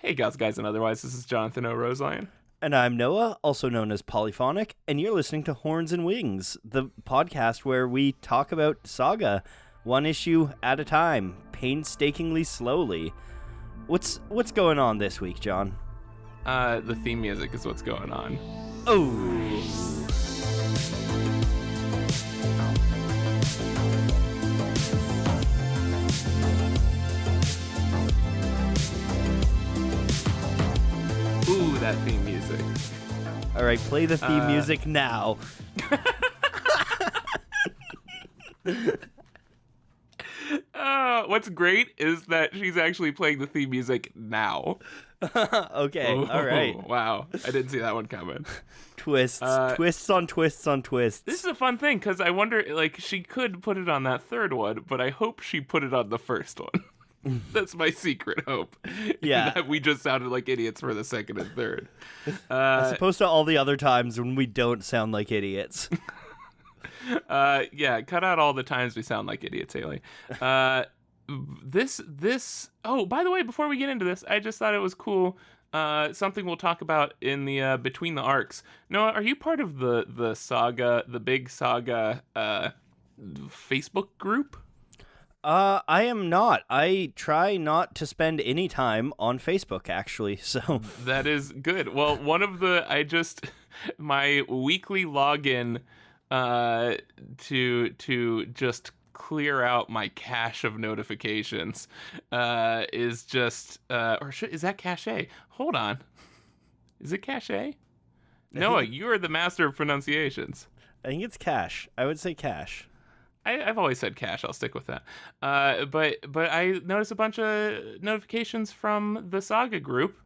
Hey, guys, and otherwise, this is Jonathan O. Roselion. And I'm Noah, also known as Polyphonic, and you're listening to Horns and Wings, the podcast where we talk about Saga, one issue at a time, painstakingly slowly. What's going on this week, John? The theme music is what's going on. Oh. Ooh, that theme music. All right, play the theme music now. What's great is that she's actually playing the theme music now. Okay, Ooh, all right. Wow, I didn't see that one coming. Twists on twists on twists. This is a fun thing, because I wonder, like, she could put it on that third one, but I hope she put it on the first one. That's my secret hope. Yeah. That we just sounded like idiots for the second and third. As opposed to all the other times when we don't sound like idiots. Yeah, cut out all the times we sound like idiots, Haley. Oh, by the way, before we get into this, I just thought it was cool. Something we'll talk about in the Between the Arcs. Noah, are you part of the Saga, the big Saga Facebook group? I am not. I try not to spend any time on Facebook, actually, so... That is good. Well, my weekly login to just clear out my cache of notifications is just... is that cache? Hold on. Is it cache? Noah, you are the master of pronunciations. I think it's cash. I would say cash. I've always said cash. I'll stick with that. But I noticed a bunch of notifications from the Saga group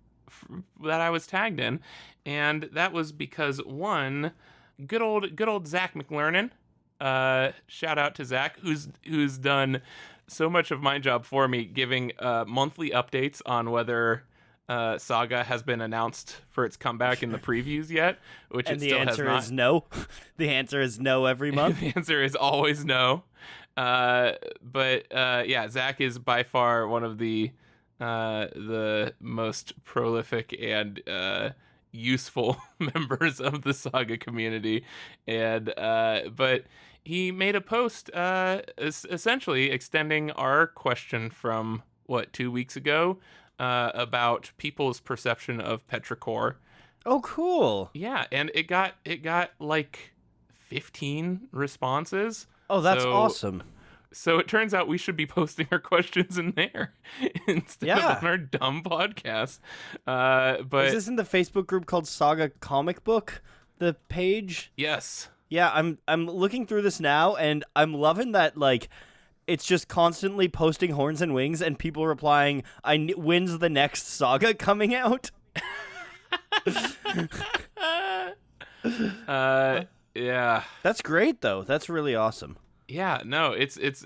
that I was tagged in, and that was because one, good old Zach McLernan. Shout out to Zach, who's done so much of my job for me, giving monthly updates on whether Saga has been announced for its comeback in the previews yet, which and it still has not. And the answer is no. The answer is no every month. The answer is always no. Yeah, Zach is by far one of the most prolific and useful members of the Saga community, and but he made a post essentially extending our question from 2 weeks ago. About people's perception of petrichor. Oh, cool. Yeah, and it got like 15 responses. Oh, that's awesome. So it turns out we should be posting our questions in there instead of on our dumb podcast. But is this in the Facebook group called Saga Comic Book? The page? Yes. Yeah, I'm looking through this now, and I'm loving that, like, it's just constantly posting Horns and Wings and people replying, when's the next Saga coming out? Yeah. That's great, though. That's really awesome. Yeah, no,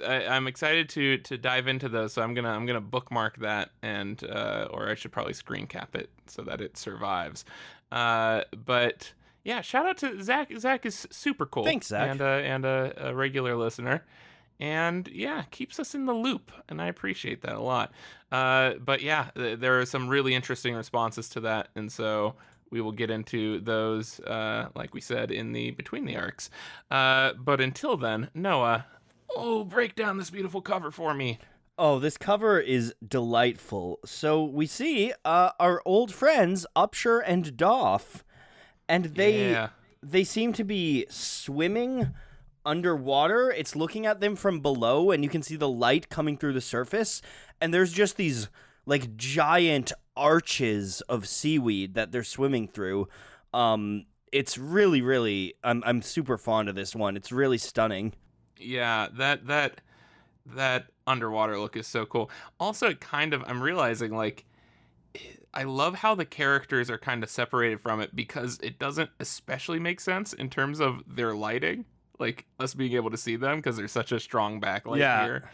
I'm excited to dive into those, so I'm gonna bookmark that, and or I should probably screen cap it so that it survives. But yeah, shout out to Zach. Zach is super cool. Thanks, Zach. And a regular listener. And yeah, keeps us in the loop, and I appreciate that a lot. But yeah, there are some really interesting responses to that, and so we will get into those, like we said, in the Between the Arcs. But until then, Noah, break down this beautiful cover for me. Oh, this cover is delightful. So we see our old friends Upshur and Doff, and they seem to be swimming underwater. It's looking at them from below, and you can see the light coming through the surface, and there's just these like giant arches of seaweed that they're swimming through. It's really I'm super fond of this one. It's really stunning. Yeah, that underwater look is so cool. Also, I'm realizing, like, I love how the characters are kind of separated from it, because it doesn't especially make sense in terms of their lighting. Like, us being able to see them because there's such a strong backlight here.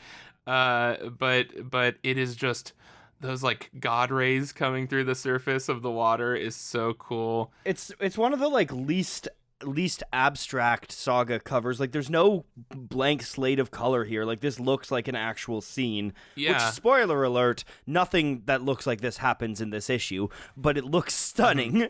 But it is just those, like, god rays coming through the surface of the water is so cool. It's one of the, like, least least abstract Saga covers. Like, there's no blank slate of color here. Like, this looks like an actual scene. Which, Yeah. spoiler alert, nothing that looks like this happens in this issue, but it looks stunning.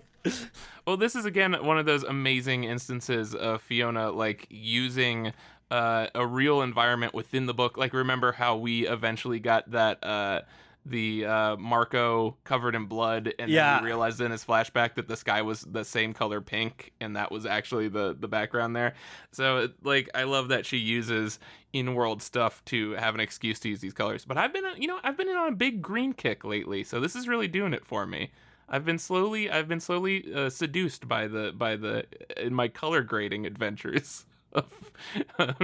Well, this is again one of those amazing instances of Fiona like using a real environment within the book. Like, remember how we eventually got that the Marco covered in blood, and then we realized in his flashback that the sky was the same color pink, and that was actually the background there. So like, I love that she uses in-world stuff to have an excuse to use these colors. But I've been in on a big green kick lately, so this is really doing it for me. I've been slowly seduced by the in my color grading adventures of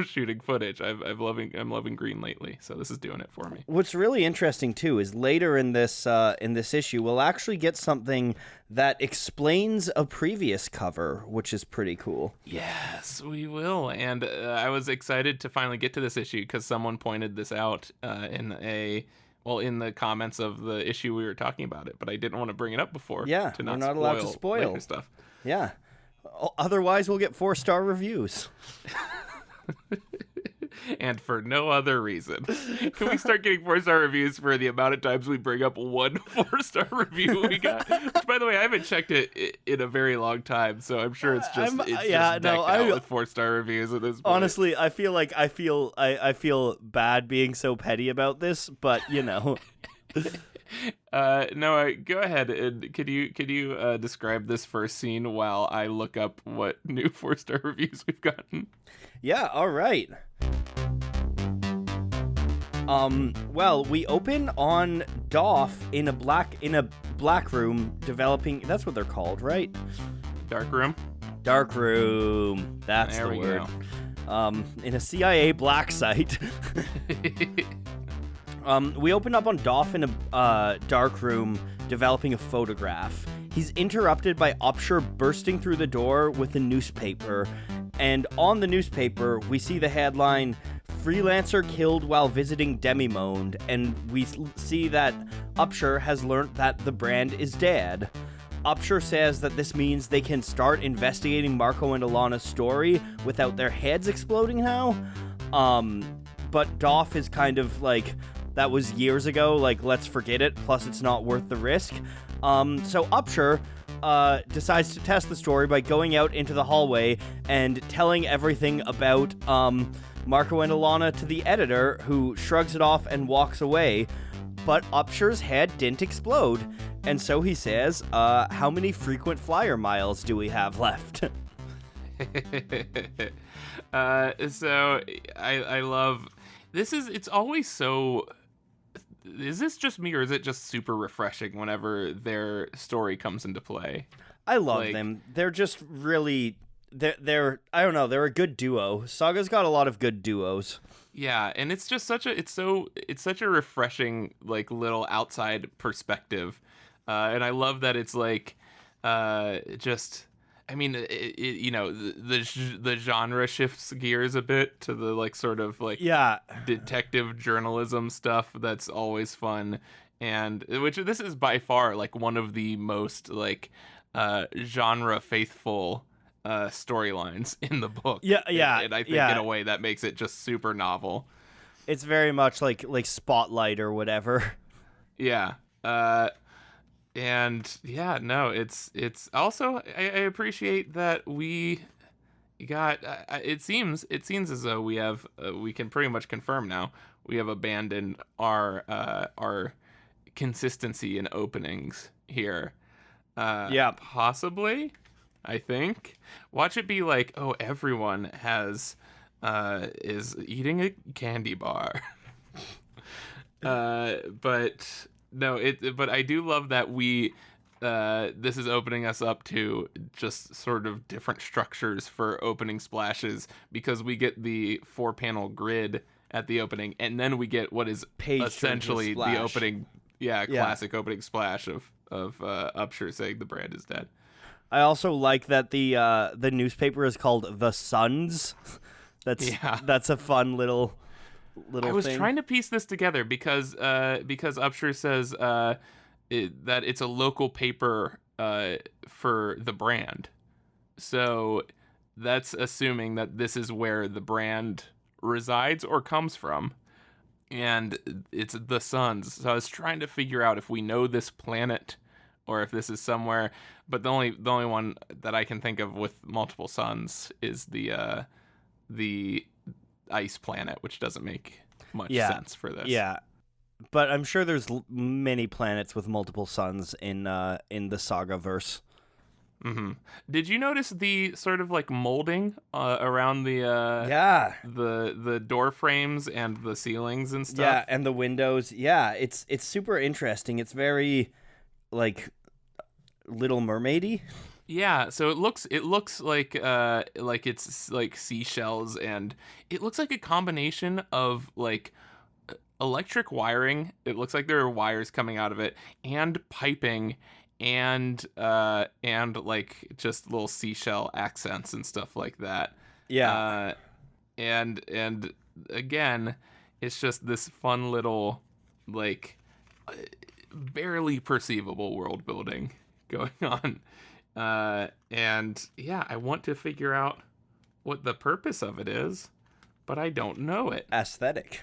shooting footage. I'm loving green lately, so this is doing it for me. What's really interesting too is later in this issue, we'll actually get something that explains a previous cover, which is pretty cool. Yes, we will. And I was excited to finally get to this issue because someone pointed this out in the comments of the issue we were talking about it, but I didn't want to bring it up before. Yeah, to we're not not allowed to spoil later stuff. Yeah. Otherwise, we'll get 4-star reviews. And for no other reason. Can we start getting 4-star reviews for the amount of times we bring up one 4-star review we got? Which, by the way, I haven't checked it in a very long time, so I'm sure it's just decked out with 4-star reviews at this point. Honestly, I feel bad being so petty about this, but you know. No, go ahead and could you describe this first scene while I look up what new 4-star reviews we've gotten? Yeah, all right. Well, we open on Doff in a black room developing. That's what they're called, right? Dark room. Dark room. That's the word. Go. In a CIA black site. We open up on Doff in a dark room developing a photograph. He's interrupted by Upshur bursting through the door with a newspaper. And on the newspaper, we see the headline, "Freelancer Killed While Visiting Demimonde," and we see that Upshur has learnt that the brand is dead. Upshur says that this means they can start investigating Marco and Alana's story without their heads exploding now. But Doff is kind of like, that was years ago, like, let's forget it, plus it's not worth the risk. So Upshur decides to test the story by going out into the hallway and telling everything about Marco and Alana to the editor, who shrugs it off and walks away. But Upshur's head didn't explode, and so he says, how many frequent flyer miles do we have left? So I love this. It's always so. Is this just me, or is it just super refreshing whenever their story comes into play? I love them. They're just really, they're I don't know, they're a good duo. Saga's got a lot of good duos. Yeah, and it's just such a refreshing, like, little outside perspective, and I love that it's like just. I mean, the genre shifts gears a bit to the, like, sort of, like, detective journalism stuff that's always fun, and which this is by far, like, one of the most, like, genre faithful storylines in the book. Yeah, and I think in a way that makes it just super novel. It's very much like Spotlight or whatever. Yeah. And yeah, no, it's also, I appreciate that we got, it seems as though we can pretty much confirm now, we have abandoned our consistency in openings here. Possibly, I think. Watch it be like, oh, everyone is eating a candy bar. But no, but I do love that this is opening us up to just sort of different structures for opening splashes, because we get the 4-panel grid at the opening, and then we get what is essentially the opening, classic opening splash of Upshur saying the brand is dead. I also like that the newspaper is called The Suns. That's a fun little I was trying to piece this together because Upshur says that it's a local paper for the brand. So that's assuming that this is where the brand resides or comes from. And it's the suns. So I was trying to figure out if we know this planet or if this is somewhere. But the only one that I can think of with multiple suns is the ice planet, which doesn't make much sense for this. Yeah, but I'm sure there's many planets with multiple suns in the Saga verse. Mm-hmm. Did you notice the sort of like molding around the the door frames and the ceilings and stuff? Yeah, and the windows. Yeah, it's super interesting. It's very like Little Mermaidy. Yeah, so it looks like it's like seashells, and it looks like a combination of like electric wiring. It looks like there are wires coming out of it and piping and like just little seashell accents and stuff like that. Yeah. And again, it's just this fun little like barely perceivable world building going on. And yeah, I want to figure out what the purpose of it is, but I don't know it. Aesthetic.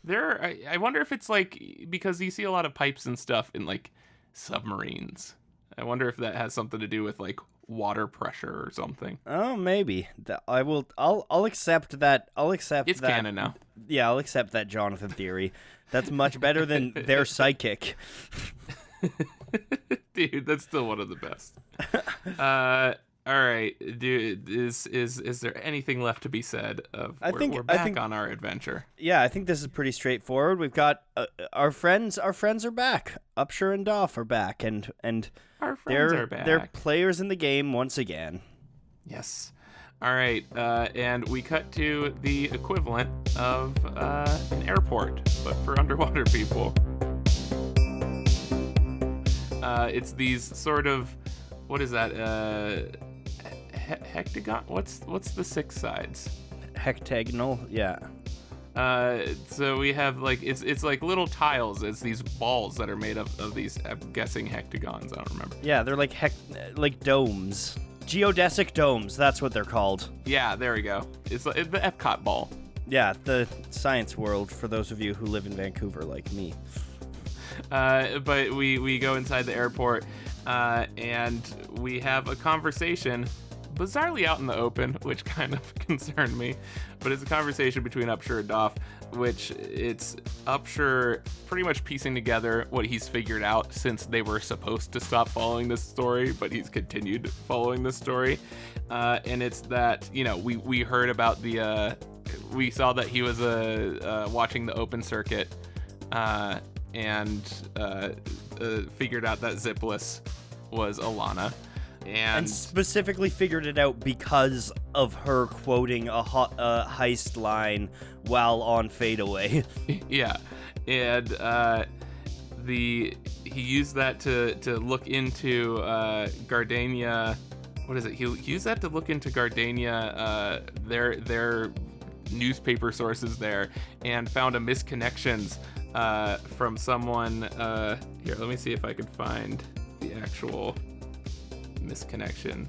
I wonder if it's like, because you see a lot of pipes and stuff in like submarines. I wonder if that has something to do with like water pressure or something. Oh, maybe. I'll accept that. It's canon now. Yeah, I'll accept that Jonathan theory. That's much better than their psychic. Dude, that's still one of the best. All right, dude. Is there anything left to be said? We're back on our adventure. Yeah, I think this is pretty straightforward. We've got our friends. Our friends are back. Upshur and Doff are back, and our friends are back. They're players in the game once again. Yes. All right, and we cut to the equivalent of an airport, but for underwater people. It's these sort of, what is that? Hectagon? What's the 6 sides? Hectagonal, yeah. So we have like it's like little tiles. It's these balls that are made of these, I'm guessing, hectagons. I don't remember. Yeah, they're like domes. Geodesic domes, that's what they're called. Yeah, there we go. It's like the Epcot ball. Yeah, the science world for those of you who live in Vancouver like me. But we go inside the airport, and we have a conversation, bizarrely out in the open, which kind of concerned me. But it's a conversation between Upshur and Doff, which it's Upshur pretty much piecing together what he's figured out since they were supposed to stop following this story, but he's continued following this story. And it's that, we heard about we saw that he was watching the open circuit, and figued out that Zipless was Alana. And specifically figured it out because of her quoting a heist line while on fadeaway. Yeah, and he used that to look into Gardania. What is it? He used that to look into Gardania, their newspaper sources there, and found a misconnections from someone. Here, let me see if I can find the actual misconnection.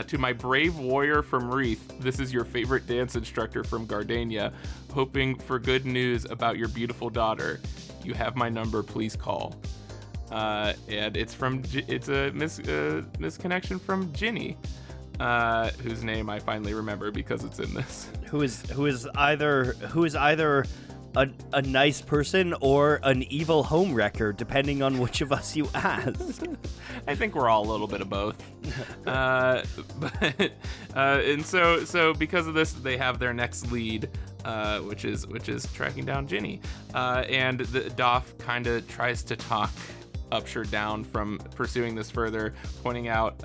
To my brave warrior from Wreath, this is your favorite dance instructor from Gardania, hoping for good news about your beautiful daughter. You have my number, please call. And it's a misconnection from Ginny, whose name I finally remember because it's in this. Who is either a nice person or an evil homewrecker, depending on which of us you ask. I think we're all a little bit of both. And so because of this, they have their next lead, which is tracking down Ginny. And the Doff kind of tries to talk Upshur down from pursuing this further, pointing out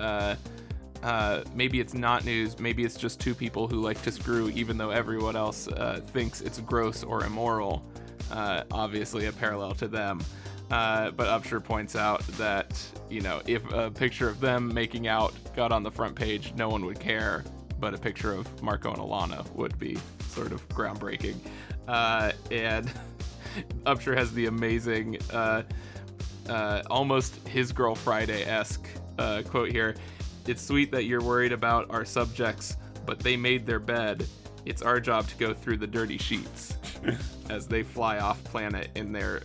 maybe it's not news, maybe it's just two people who like to screw even though everyone else thinks it's gross or immoral. Obviously a parallel to them. But Upshur points out that, if a picture of them making out got on the front page, no one would care, but a picture of Marco and Alana would be sort of groundbreaking. And Upshur has the amazing, almost His Girl Friday-esque quote here. It's sweet that you're worried about our subjects, but they made their bed. It's our job to go through the dirty sheets as they fly off planet in their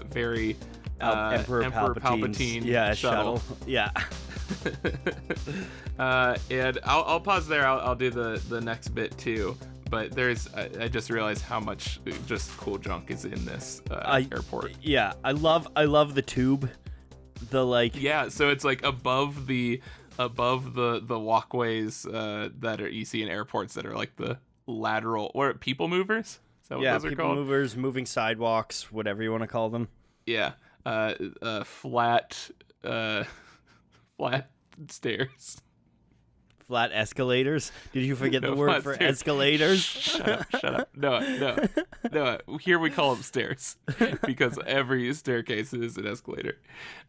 very Emperor Palpatine shuttle. Yeah. And I'll pause there. I'll do the next bit too. But I just realized how much just cool junk is in this airport. Yeah, I love the tube. Yeah, so it's like above the walkways that you see in airports that are like the lateral or people movers. Is that what those are people called? Movers, moving sidewalks, whatever you want to call them. Yeah, flat stairs. Flat escalators. Did you forget the word for stairs. Escalators? Shut up. No. Here we call them stairs because every staircase is an escalator.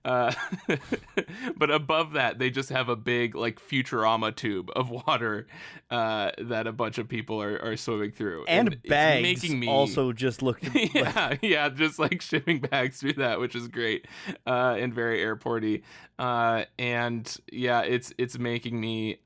But above that, they just have a big like Futurama tube of water that a bunch of people are swimming through. And bags it's making me... also just look... yeah, just like shipping bags through that, which is great and very airporty. And yeah, it's making me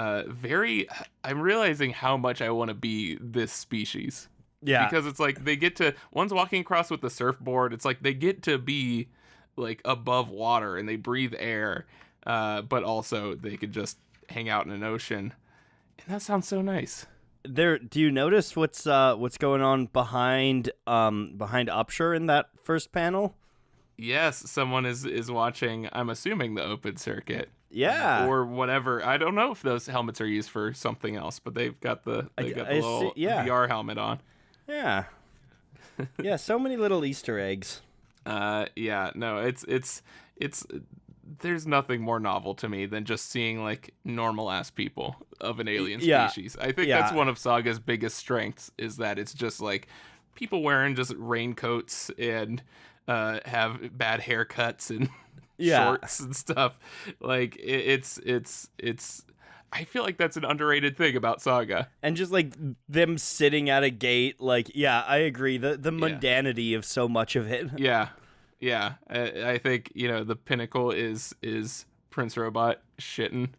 very... I'm realizing how much I want to be this species. Yeah. Because it's like they get to... One's walking across with the surfboard. It's like they get to be like above water and they breathe air, but also they could just hang out in an ocean. And that sounds so nice. Do you notice what's going on behind Upshur in that first panel? Yes, someone is watching, I'm assuming, the open circuit. Yeah. Or whatever. I don't know if those helmets are used for something else, but they've got the little VR helmet on. Yeah. Yeah, so many little Easter eggs. Yeah, no, it's there's nothing more novel to me than just seeing like normal ass people of an alien species. I think that's one of Saga's biggest strengths, is that it's just like people wearing just raincoats and have bad haircuts and shorts and stuff. Like it's I feel like that's an underrated thing about Saga. And just like them sitting at a gate, like, yeah, I agree. The mundanity of so much of it. Yeah. I think, the pinnacle is Prince Robot shitting.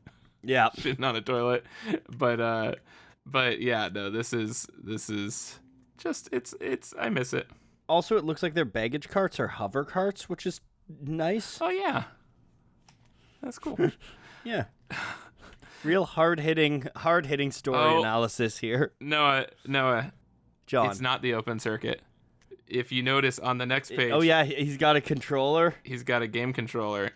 Yeah. Shitting on a toilet. But yeah, no, this is just it's I miss it. Also, it looks like their baggage carts are hover carts, which is nice. Oh yeah. That's cool. Yeah. Real hard-hitting story analysis here. Noah, John. It's not the open circuit. If you notice on the next page... Oh, yeah, he's got a controller. He's got a game controller.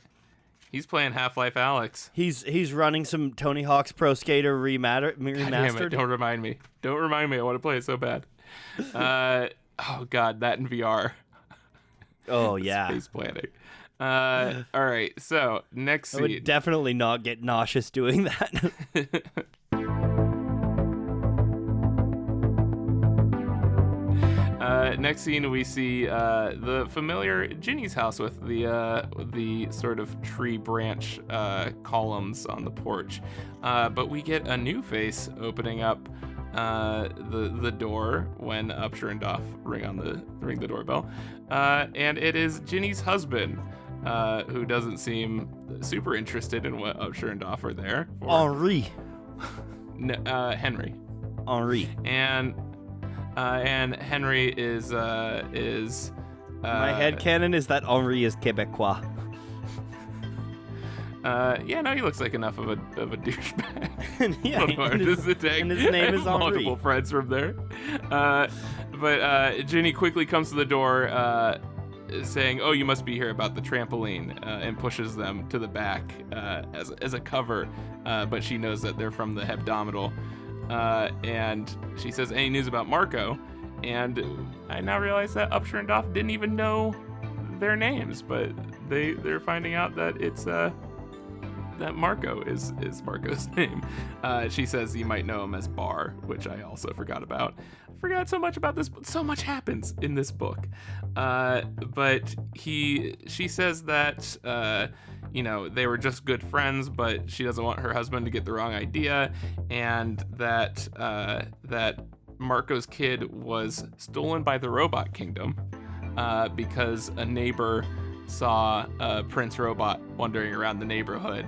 He's playing Half-Life Alyx. He's running some Tony Hawk's Pro Skater remastered. God damn it, don't remind me. I want to play it so bad. Oh, God, that in VR. Oh, yeah. Space planning. All right, so next scene. I would definitely not get nauseous doing that. Next scene, we see the familiar Ginny's house with the sort of tree branch columns on the porch. But we get a new face opening up the door when Upshur and Doff ring the doorbell, and it is Ginny's husband. Who doesn't seem super interested in what Upshur and Doff are there for. Henri. Henry. Henri. And Henry is my headcanon is that Henri is Quebecois. Yeah, no, he looks like enough of a douchebag. Yeah, and his name is Henri. Multiple friends from there. But Ginny quickly comes to the door, saying, "Oh, you must be here about the trampoline," and pushes them to the back as a cover. But she knows that they're from the hebdomadal, and she says, "Any news about Marco?" And I now realize that Upshur and Doff didn't even know their names, but they're finding out that it's that Marco is Marco's name. She says you might know him as Bar, which I also forgot about. I forgot so much about this. So much happens in this book. But she says that they were just good friends, but she doesn't want her husband to get the wrong idea, and that Marco's kid was stolen by the Robot Kingdom because a neighbor saw Prince Robot wandering around the neighborhood,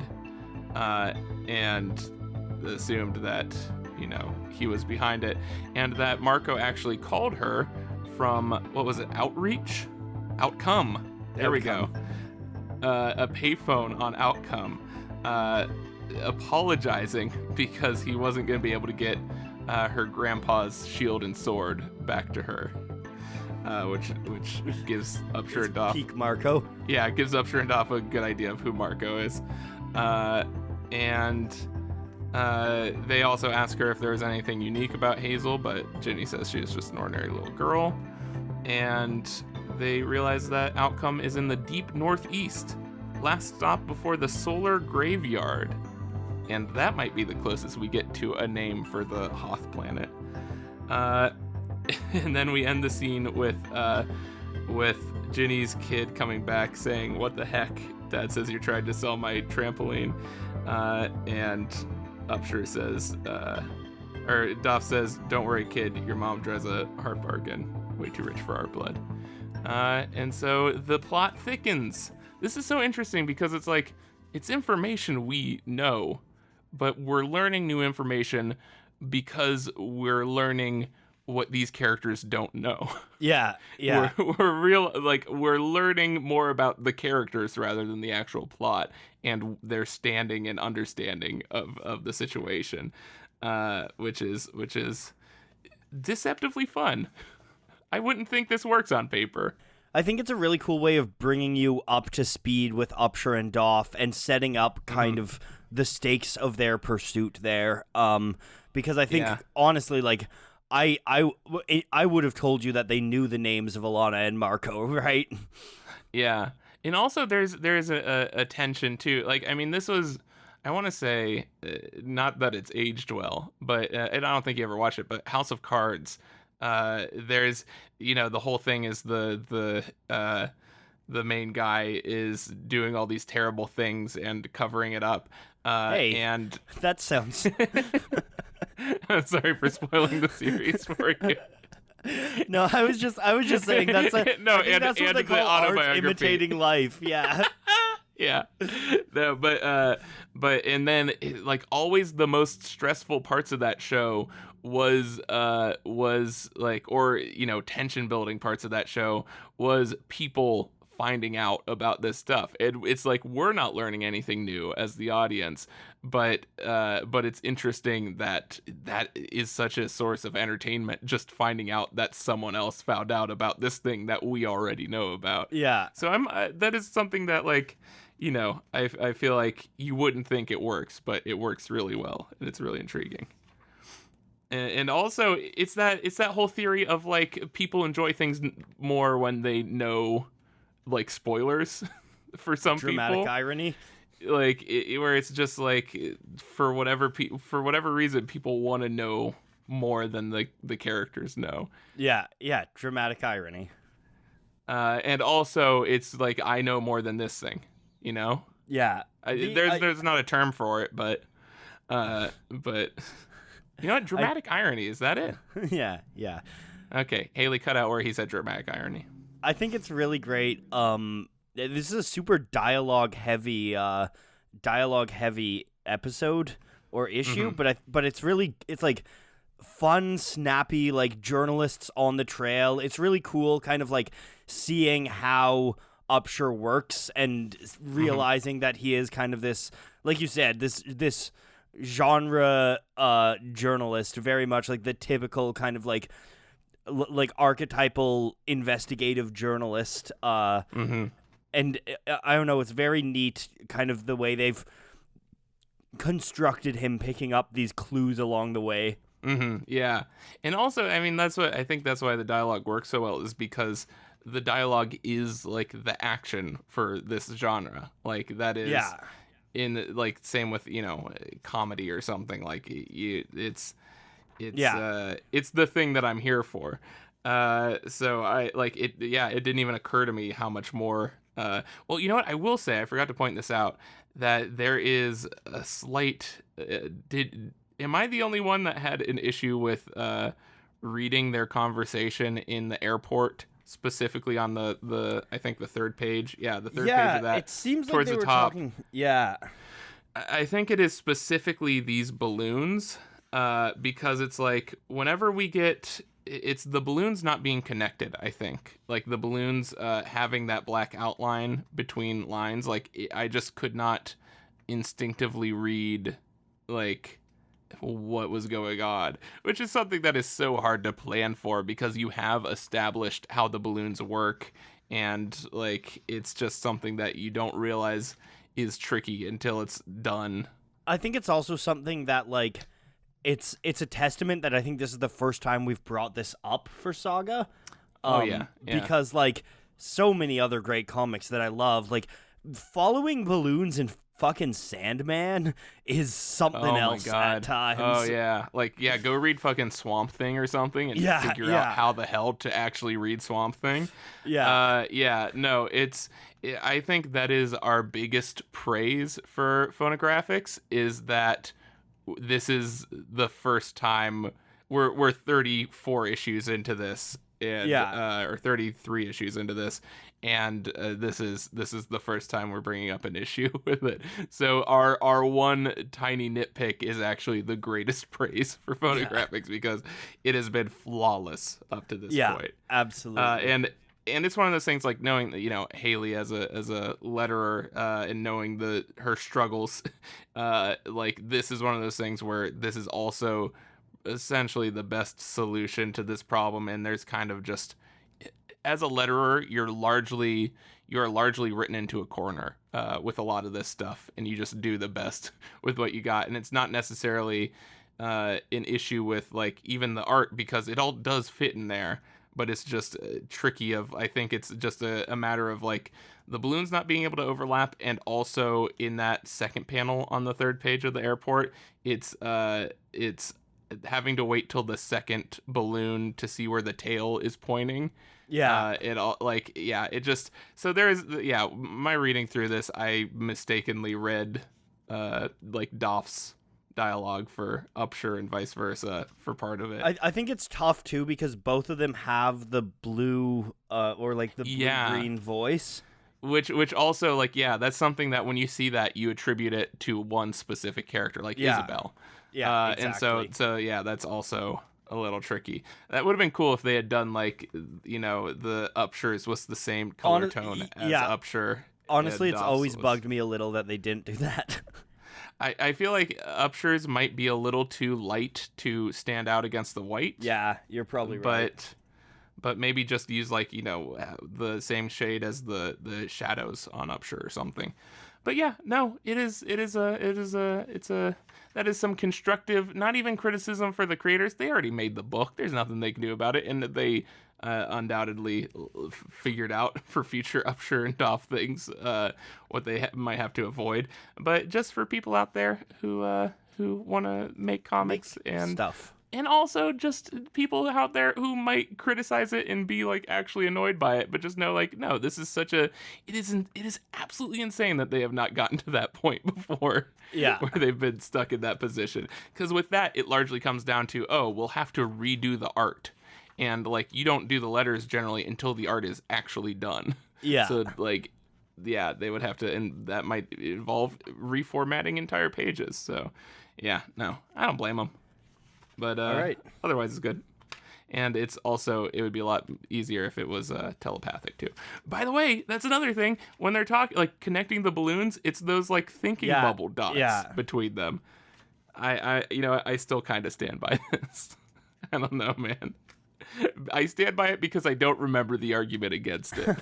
and assumed that, he was behind it, and that Marco actually called her from, what was it, Outcome. There we go. A payphone on Outcome, apologizing because he wasn't going to be able to get her grandpa's shield and sword back to her. Which gives Upshur and Doff... Peak Marco. Yeah, it gives Upshur and Doff a good idea of who Marco is. And they also ask her if there was anything unique about Hazel, but Ginny says she was just an ordinary little girl. And they realize that Outcome is in the deep northeast, last stop before the solar graveyard. And that might be the closest we get to a name for the Hoth planet. And then we end the scene with Ginny's kid coming back saying, "What the heck? Dad says you're trying to sell my trampoline." And Upshur says, or Doff says, "Don't worry, kid. Your mom drives a hard bargain. Way too rich for our blood." And so the plot thickens. This is so interesting because it's like, it's information we know, but we're learning new information because we're learning what these characters don't know. Yeah. We're learning more about the characters rather than the actual plot and their standing and understanding of the situation, which is deceptively fun. I wouldn't think this works on paper. I think it's a really cool way of bringing you up to speed with Upshur and Doff and setting up kind of the stakes of their pursuit there. Because I think, honestly, like, I would have told you that they knew the names of Alana and Marco, right? Yeah. And also there's a tension too. Like, I mean, this was, I want to say, not that it's aged well, but and I don't think you ever watched it, but House of Cards, there's, the whole thing is the main guy is doing all these terrible things and covering it up. And that sounds... I'm sorry for spoiling the series for you. No, I was just saying that's that's what they call art imitating life. Yeah. Yeah. No, but and then like always the most stressful parts of that show was like, or tension building parts of that show was people finding out about this stuff. It's like we're not learning anything new as the audience, but it's interesting that is such a source of entertainment, just finding out that someone else found out about this thing that we already know about. Yeah. So that is something that, like, I feel like you wouldn't think it works, but it works really well, and it's really intriguing. And also it's that whole theory of like people enjoy things more when they know, like, spoilers for some dramatic people. Irony, like where it's just like for whatever reason people want to know more than the characters know. Yeah, dramatic irony. And also it's like I know more than this thing, Yeah. There's not a term for it, but you know what? Dramatic irony, is that it? Yeah. Okay, Haley cut out where he said dramatic irony. I think it's really great. This is a super dialogue heavy episode or issue, but it's like fun, snappy, like journalists on the trail. It's really cool, kind of like seeing how Upshur works and realizing that he is kind of this, like you said, this genre journalist, very much like the typical kind of like archetypal investigative journalist. And I don't know, it's very neat kind of the way they've constructed him picking up these clues along the way. Yeah. And also, I mean, that's why the dialogue works so well, is because the dialogue is like the action for this genre. Like that is in like same with, comedy or something, like it's the thing that I'm here for. So I like it. Yeah. It didn't even occur to me how much more, well, you know what? I will say, I forgot to point this out, that there is a slight, am I the only one that had an issue with, reading their conversation in the airport, specifically on the I think the third page. Yeah, the third page of that. It seems towards like they the were top. talking. Yeah. I think it is specifically these balloons, because it's like whenever we get, it's the balloons not being connected. I think like the balloons having that black outline between lines. Like I just could not instinctively read like what was going on, which is something that is so hard to plan for because you have established how the balloons work, and like it's just something that you don't realize is tricky until it's done. I think it's also something that like it's a testament that I think this is the first time we've brought this up for Saga. Yeah. Because like so many other great comics that I love, like following balloons and fucking Sandman is something else at times. Oh yeah, like yeah, go read fucking Swamp Thing or something and figure out how the hell to actually read Swamp Thing. No, I think that is our biggest praise for Phonographics, is that this is the first time we're 34 issues into this, and or 33 issues into this, and this is the first time we're bringing up an issue with it. So our one tiny nitpick is actually the greatest praise for Phonographics, because it has been flawless up to this point. Absolutely. And it's one of those things, like knowing that, you know, Haley as a letterer, and knowing her struggles, like this is one of those things where this is also essentially the best solution to this problem. And there's kind of just, as a letterer, you're largely written into a corner with a lot of this stuff, and you just do the best with what you got. And it's not necessarily an issue with like even the art, because it all does fit in there. But it's just tricky I think it's just a matter of like the balloons not being able to overlap, and also in that second panel on the third page of the airport, it's having to wait till the second balloon to see where the tail is pointing. It just, so there's my reading through this, I mistakenly read like Doff's dialogue for Upshur and vice versa for part of it. I think it's tough too, because both of them have the blue or like the blue-green voice. Which also, like, that's something that when you see that, you attribute it to one specific character, like Isabel. Yeah, exactly. And so that's also a little tricky. That would have been cool if they had done, like, you know, the Upshur's was the same color tone as Upshur. Honestly, it's always bugged me a little that they didn't do that. I feel like Upshur's might be a little too light to stand out against the white. Yeah, you're probably right. But maybe just use, like, you know, the same shade as the shadows on Upshur or something. But yeah, no, that is some constructive, not even criticism for the creators. They already made the book. There's nothing they can do about it, and they undoubtedly figured out for future Upshur and Doff things what they might have to avoid. But just for people out there who want to make comics and stuff, and also just people out there who might criticize it and be like actually annoyed by it, but just know, like, no, this is it is absolutely insane that they have not gotten to that point before. Yeah, where they've been stuck in that position. Because with that, it largely comes down to, we'll have to redo the art. And, like, you don't do the letters generally until the art is actually done. Yeah. So, like, they would have to, and that might involve reformatting entire pages. So, yeah, no, I don't blame them. But all right. Otherwise, it's good. And it would be a lot easier if it was telepathic, too. By the way, that's another thing. When they're talking, like, connecting the balloons, it's those, like, thinking bubble dots between them. I still kind of stand by this. I don't know, man. I stand by it because I don't remember the argument against it.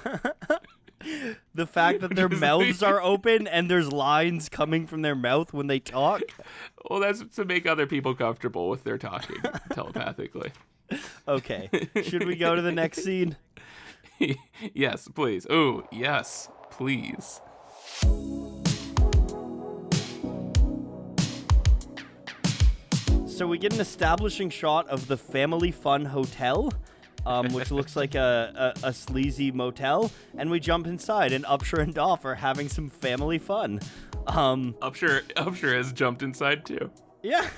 The fact that their mouths are open and there's lines coming from their mouth when they talk. Well, that's to make other people comfortable with their talking telepathically. Okay. Should we go to the next scene? Yes, please. Oh, yes, please. So we get an establishing shot of the Family Fun Hotel, which looks like a sleazy motel, and we jump inside, and Upshur and Doff are having some family fun. Upshur has jumped inside too. Yeah.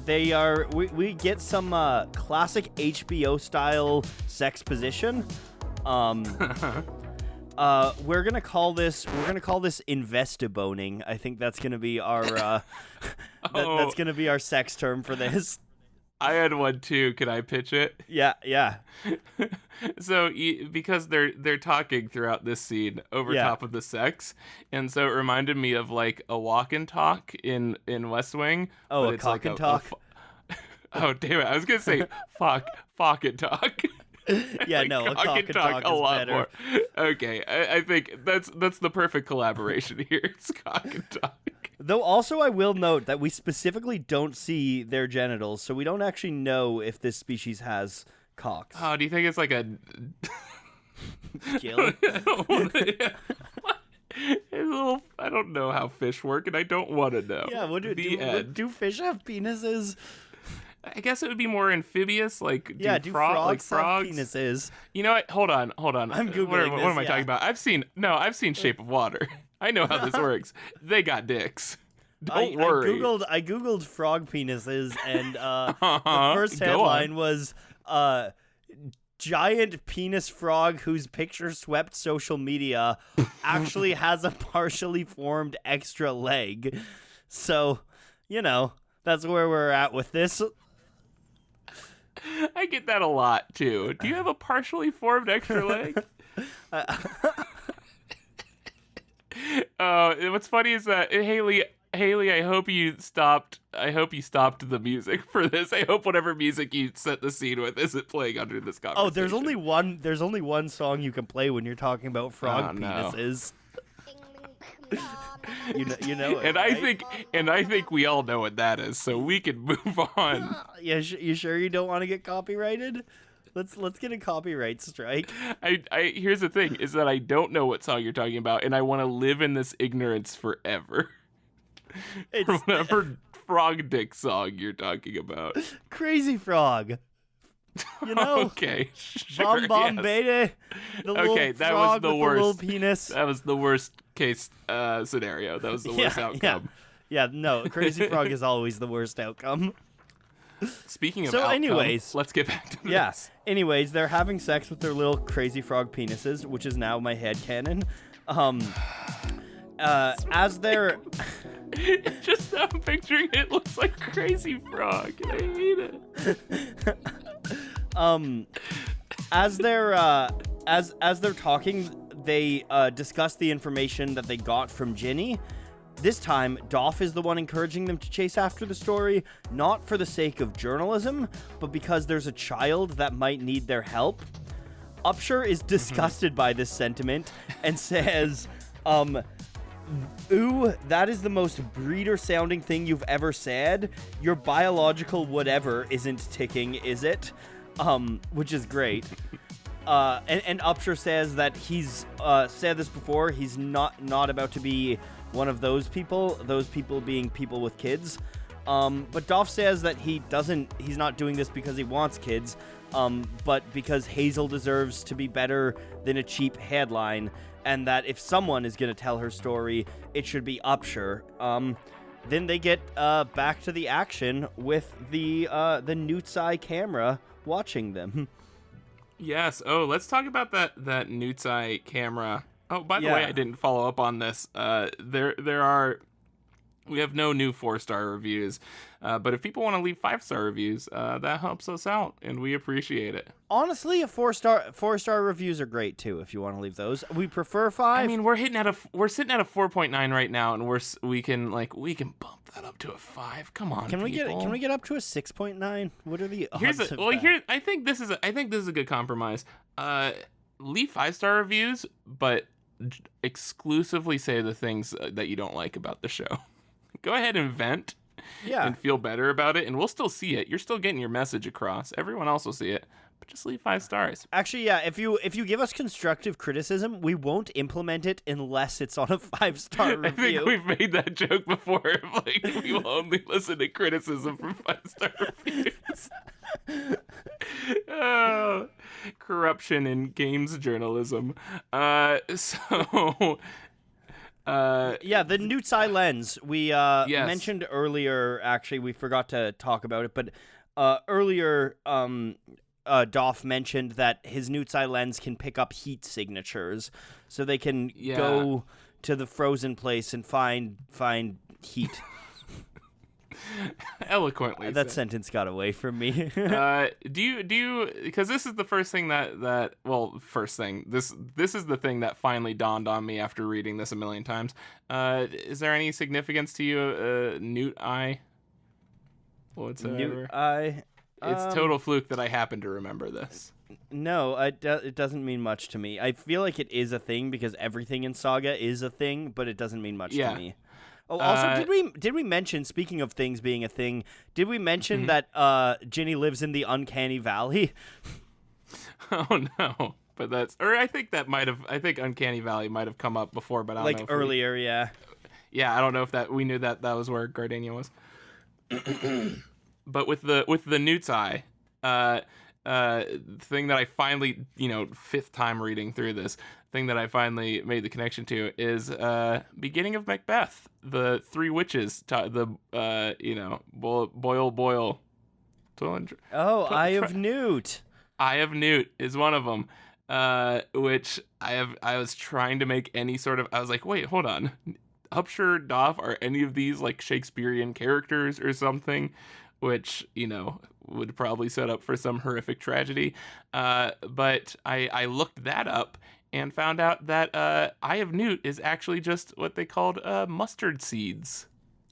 They are. We get some classic HBO style sex position. We're gonna call this investi-boning. I think that's gonna be our that's gonna be our sex term for this. I had one too. Can I pitch it? Yeah. So because they're talking throughout this scene over top of the sex, and so it reminded me of like a walk and talk in West Wing. Oh, a cock and talk. Oh damn it! I was gonna say fuck and talk. Yeah, like, no, a cock and talk a is lot better. more. Okay, I think that's the perfect collaboration here. It's cock and talk. Though also I will note that we specifically don't see their genitals, so we don't actually know if this species has cocks. Oh, do you think it's like a Gill? I don't know how fish work, and I don't want to know. Yeah, do fish have penises? I guess it would be more amphibious, like do frogs have frogs penises? You know what? Hold on. I'm googling What am I talking about? I've seen Shape of Water. I know how this works. They got dicks. Don't worry. I googled frog penises, and the first Go headline on. was giant penis frog whose picture swept social media actually has a partially formed extra leg. So, that's where we're at with this. I get that a lot too. Do you have a partially formed extra leg? What's funny is that Haley, I hope you stopped the music for this. I hope whatever music you set the scene with isn't playing under this conversation. Oh, there's only one song you can play when you're talking about frog penises. You know it, and right? I think we all know what that is, so we can move on. Yeah, you sure you don't want to get copyrighted? Let's get a copyright strike. I here's the thing is that I don't know what song you're talking about, and I want to live in this ignorance forever. It's whatever frog dick song you're talking about. Crazy Frog. Okay. Sure, Bomb yes. Beta. Okay, that was the worst. The little penis. That was the worst case scenario. That was the worst outcome. Yeah, no, Crazy Frog is always the worst outcome. Speaking of outcome, anyways, let's get back to this. Yeah. Anyways, they're having sex with their little crazy frog penises, which is now my headcanon. As they're just I'm picturing it looks like Crazy Frog, and I hate it. As they're talking, they discuss the information that they got from Ginny. This time, Doff is the one encouraging them to chase after the story, not for the sake of journalism, but because there's a child that might need their help. Upshur is disgusted by this sentiment and says, ooh, that is the most breeder-sounding thing you've ever said. Your biological whatever isn't ticking, is it? Which is great. And Upshur says that he's said this before. He's not about to be one of those people being people with kids. But Doff says that he's not doing this because he wants kids, but because Hazel deserves to be better than a cheap headline, and that if someone is going to tell her story, it should be Upshur. Then they get back to the action with the Newt's Eye camera watching them. Yes. Oh, let's talk about that Newt's Eye camera. Oh, by the way, I didn't follow up on this. We have no new 4-star reviews, but if people want to leave 5-star reviews, that helps us out, and we appreciate it. Honestly, a 4-star reviews are great too. If you want to leave those, we prefer 5. I mean, we're sitting at a 4.9 right now, and we can bump that up to a 5. Come on, can we get up to a 6.9? What are the odds Here's of that? Here I think this is a good compromise. Leave 5-star reviews, but exclusively say the things that you don't like about the show. Go ahead and vent and feel better about it, and we'll still see it. You're still getting your message across. Everyone else will see it, but just leave 5 stars. Actually, yeah, if you give us constructive criticism, we won't implement it unless it's on a 5-star review. I think we've made that joke before. Like, we will only listen to criticism from 5-star reviews. Oh, corruption in games journalism. The Newt's Eye lens. We yes. mentioned earlier, actually, we forgot to talk about it, but earlier Doff mentioned that his Newt's Eye lens can pick up heat signatures, so they can go to the frozen place and find heat. Eloquently that said. sentence got away from me. Do you because this is the first thing first thing, this is the thing that finally dawned on me after reading this a million times. Is there any significance to you, Newt Eye whatsoever? Newt Eye. It's total fluke that I happen to remember this. No, it doesn't mean much to me. I feel like it is a thing because everything in Saga is a thing, but it doesn't mean much to me. Oh, also, did we mention, speaking of things being a thing, did we mention that Ginny lives in the Uncanny Valley? Oh no, but I think Uncanny Valley might have come up before, but I don't know. Like earlier, yeah. Yeah, I don't know if we knew that was where Gardenia was. But with the Newt's Eye, thing that I finally, fifth time reading through this, thing that I finally made the connection to is beginning of Macbeth, the three witches, boil. Eye of Newt. Eye of Newt is one of them, which I was trying to make any sort of, I was like, wait, hold on, Upshur, Doff, are any of these like Shakespearean characters or something? Which, would probably set up for some horrific tragedy. But I looked that up and found out that Eye of Newt is actually just what they called mustard seeds.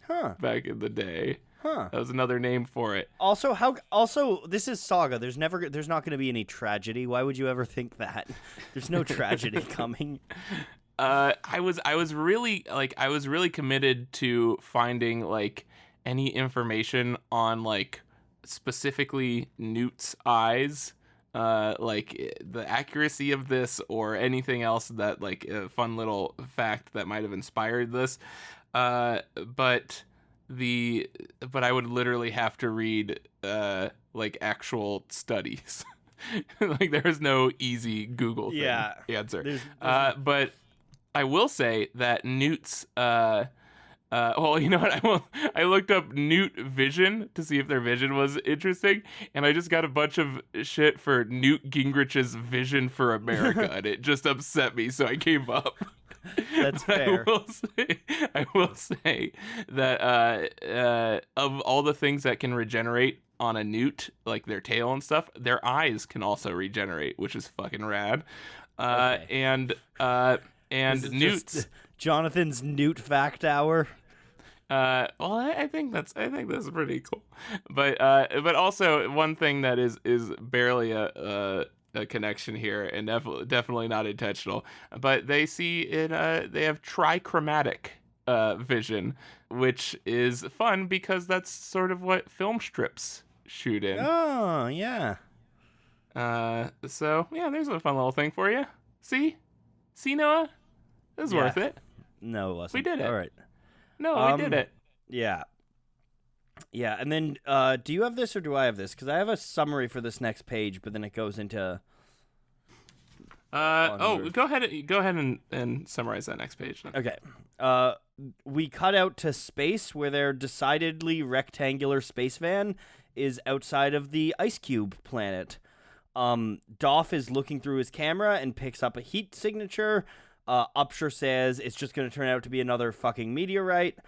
Huh. Back in the day. Huh. That was another name for it. Also, this is Saga. There's not going to be any tragedy. Why would you ever think that? There's no tragedy coming. I was really committed to finding like any information on like specifically Newt's eyes, like the accuracy of this or anything else that like a fun little fact that might have inspired this, but I would literally have to read like actual studies. Like there is no easy Google answer. But I will say that Newt's well, you know what? I looked up Newt vision to see if their vision was interesting, and I just got a bunch of shit for Newt Gingrich's vision for America, and it just upset me, so I gave up. That's fair. I will say that of all the things that can regenerate on a newt, like their tail and stuff, their eyes can also regenerate, which is fucking rad. Okay. And Newt's Jonathan's Newt fact hour. Well, I think that's pretty cool, but also one thing that is barely a connection here, and definitely not intentional. But they see they have trichromatic vision, which is fun because that's sort of what film strips shoot in. Oh yeah. So yeah, there's a fun little thing for you. See Noah, it was worth it. No, it wasn't. We did it. All right. No, we did it. Yeah. Yeah, and then do you have this or do I have this? Because I have a summary for this next page, but then it goes into... go ahead and summarize that next page then. Okay. We cut out to space where their decidedly rectangular space van is outside of the ice cube planet. Doff is looking through his camera and picks up a heat signature. Upshur says it's just going to turn out to be another fucking meteorite.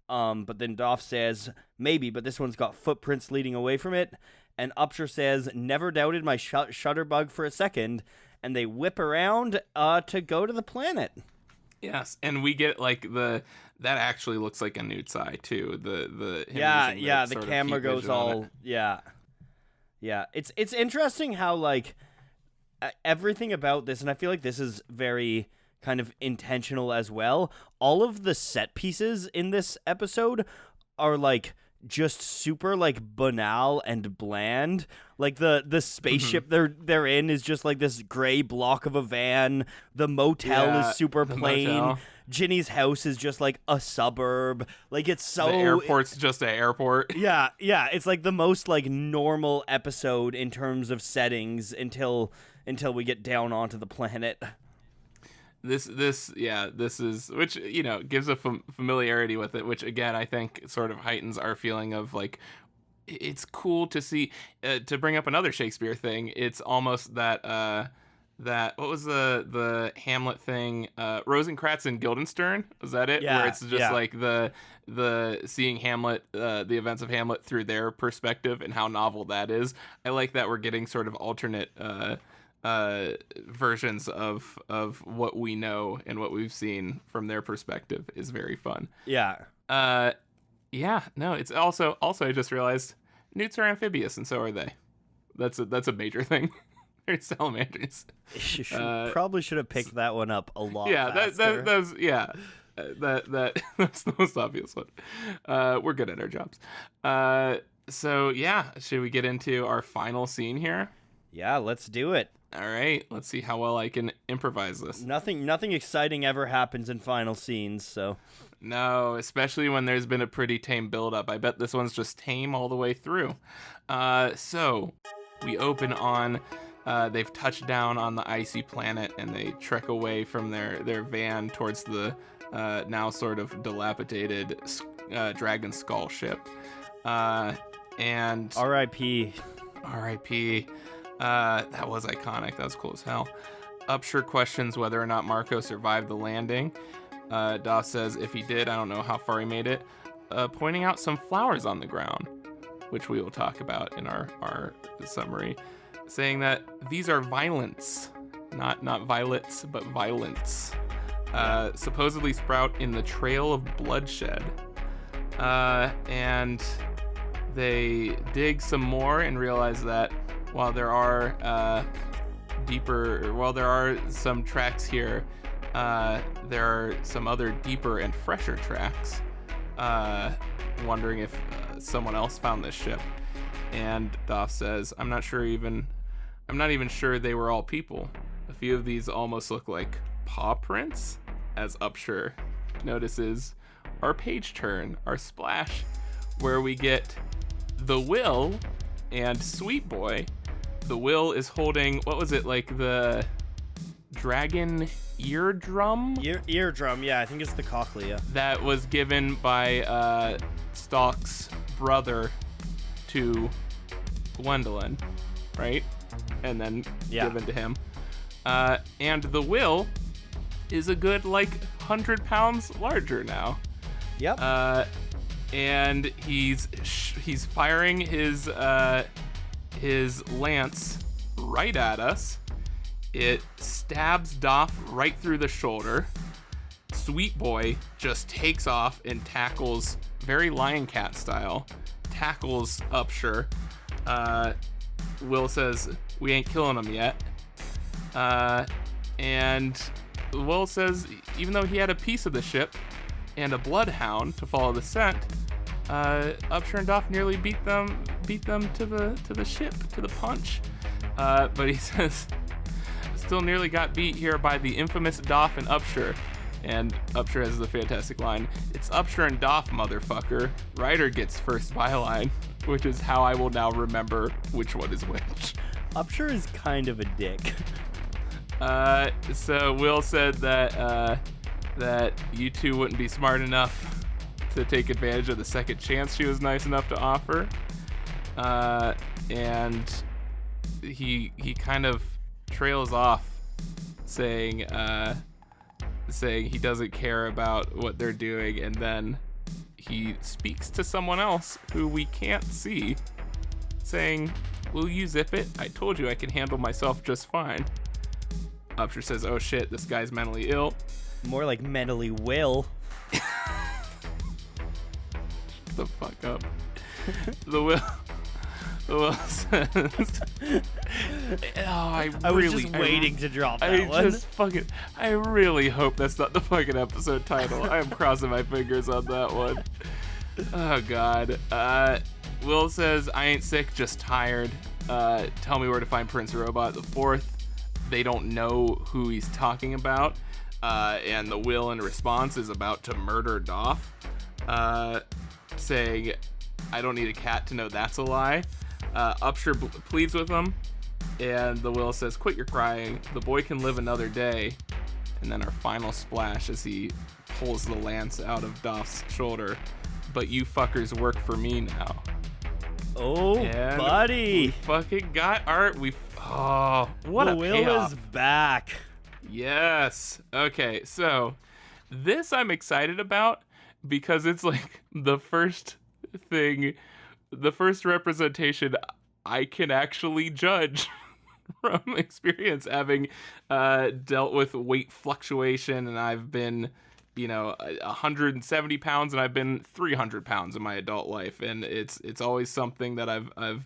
But then Doff says, maybe, but this one's got footprints leading away from it. And Upshur says, never doubted my shutterbug for a second. And they whip around to go to the planet. Yes, and we get like that actually looks like a Newt's eye too. The camera goes all yeah. It's interesting how like everything about this, and I feel like this is very kind of intentional as well. All of the set pieces in this episode are like just super like banal and bland. Like the spaceship they're in is just like this gray block of a van. The motel is super plain. Ginny's house is just like a suburb. Like it's so the airport's just an airport. Yeah, it's like the most like normal episode in terms of settings until we get down onto the planet. This is, which, you know, gives a familiarity with it, which again I think sort of heightens our feeling of like it's cool to see, to bring up another Shakespeare thing. It's almost that what was the Hamlet thing? Rosencrantz and Guildenstern, was that it? Where Yeah, it's just yeah. like the seeing Hamlet, the events of Hamlet through their perspective, and how novel that is. I like that we're getting sort of alternate versions of what we know and what we've seen from their perspective is very fun. Yeah. Yeah, no, it's also I just realized newts are amphibious, and so are they. That's a major thing. They're salamanders. Probably should have picked that one up a lot Yeah, faster. that's yeah. That's the most obvious one. We're good at our jobs. So yeah, should we get into our final scene here? Yeah, let's do it. All right, let's see how well I can improvise this. Nothing exciting ever happens in final scenes, so. No, especially when there's been a pretty tame build-up. I bet this one's just tame all the way through. So we open on, they've touched down on the icy planet, and they trek away from their van towards the now sort of dilapidated dragon skull ship. And R.I.P. R.I.P. That was iconic. That was cool as hell. Upshur questions whether or not Marco survived the landing. Doff says if he did, I don't know how far he made it. Pointing out some flowers on the ground, which we will talk about in our summary, saying that these are violets, not violets, but violets. Supposedly sprout in the trail of bloodshed. And they dig some more and realize that while there are some tracks here, there are some other deeper and fresher tracks. Wondering if someone else found this ship. And Doff says, I'm not even sure they were all people. A few of these almost look like paw prints, as Upshur notices our page turn, our splash, where we get the Will and Sweet Boy. The Will is holding, what was it, like the dragon eardrum? Eardrum, yeah, I think it's the cochlea. That was given by Stalk's brother to Gwendolyn, right? And then given to him. And the Will is a good, 100 pounds larger now. Yep. And he's firing his lance right at us. It stabs Doff right through the shoulder. Sweet Boy just takes off and tackles, very Lion Cat style, tackles Upshur. Will says, we ain't killing him yet. And Will says, even though he had a piece of the ship and a bloodhound to follow the scent, Upshur and Doff nearly beat them to the ship, to the punch. But he says, still nearly got beat here by the infamous Doff and Upshur. And Upshur has the fantastic line, it's Upshur and Doff, motherfucker. Ryder gets first byline, which is how I will now remember which one is which. Upshur is kind of a dick. So Will said that you two wouldn't be smart enough to take advantage of the second chance she was nice enough to offer. And he kind of trails off, saying he doesn't care about what they're doing, and then he speaks to someone else who we can't see, saying, will you zip it? I told you I can handle myself just fine. Upshur says, oh shit, this guy's mentally ill. More like mentally will. Shut the fuck up. The Will says, I was just waiting to drop that one. I really hope that's not the fucking episode title. I am crossing my fingers on that one. Oh god. Will says, I ain't sick, just tired. Tell me where to find Prince Robot the Fourth. They don't know who he's talking about. And the Will in response is about to murder Doff, saying, I don't need a cat to know that's a lie. Upshur pleads with him, and the Will says, quit your crying, the boy can live another day. And then our final splash as he pulls the lance out of Doff's shoulder. But you fuckers work for me now. Oh, And buddy. we fucking got art. What the a will payoff. is back. Yes. Okay, so this I'm excited about because it's like the first representation I can actually judge from experience, having dealt with weight fluctuation, and I've been 170 pounds, and I've been 300 pounds in my adult life, and it's always something that I've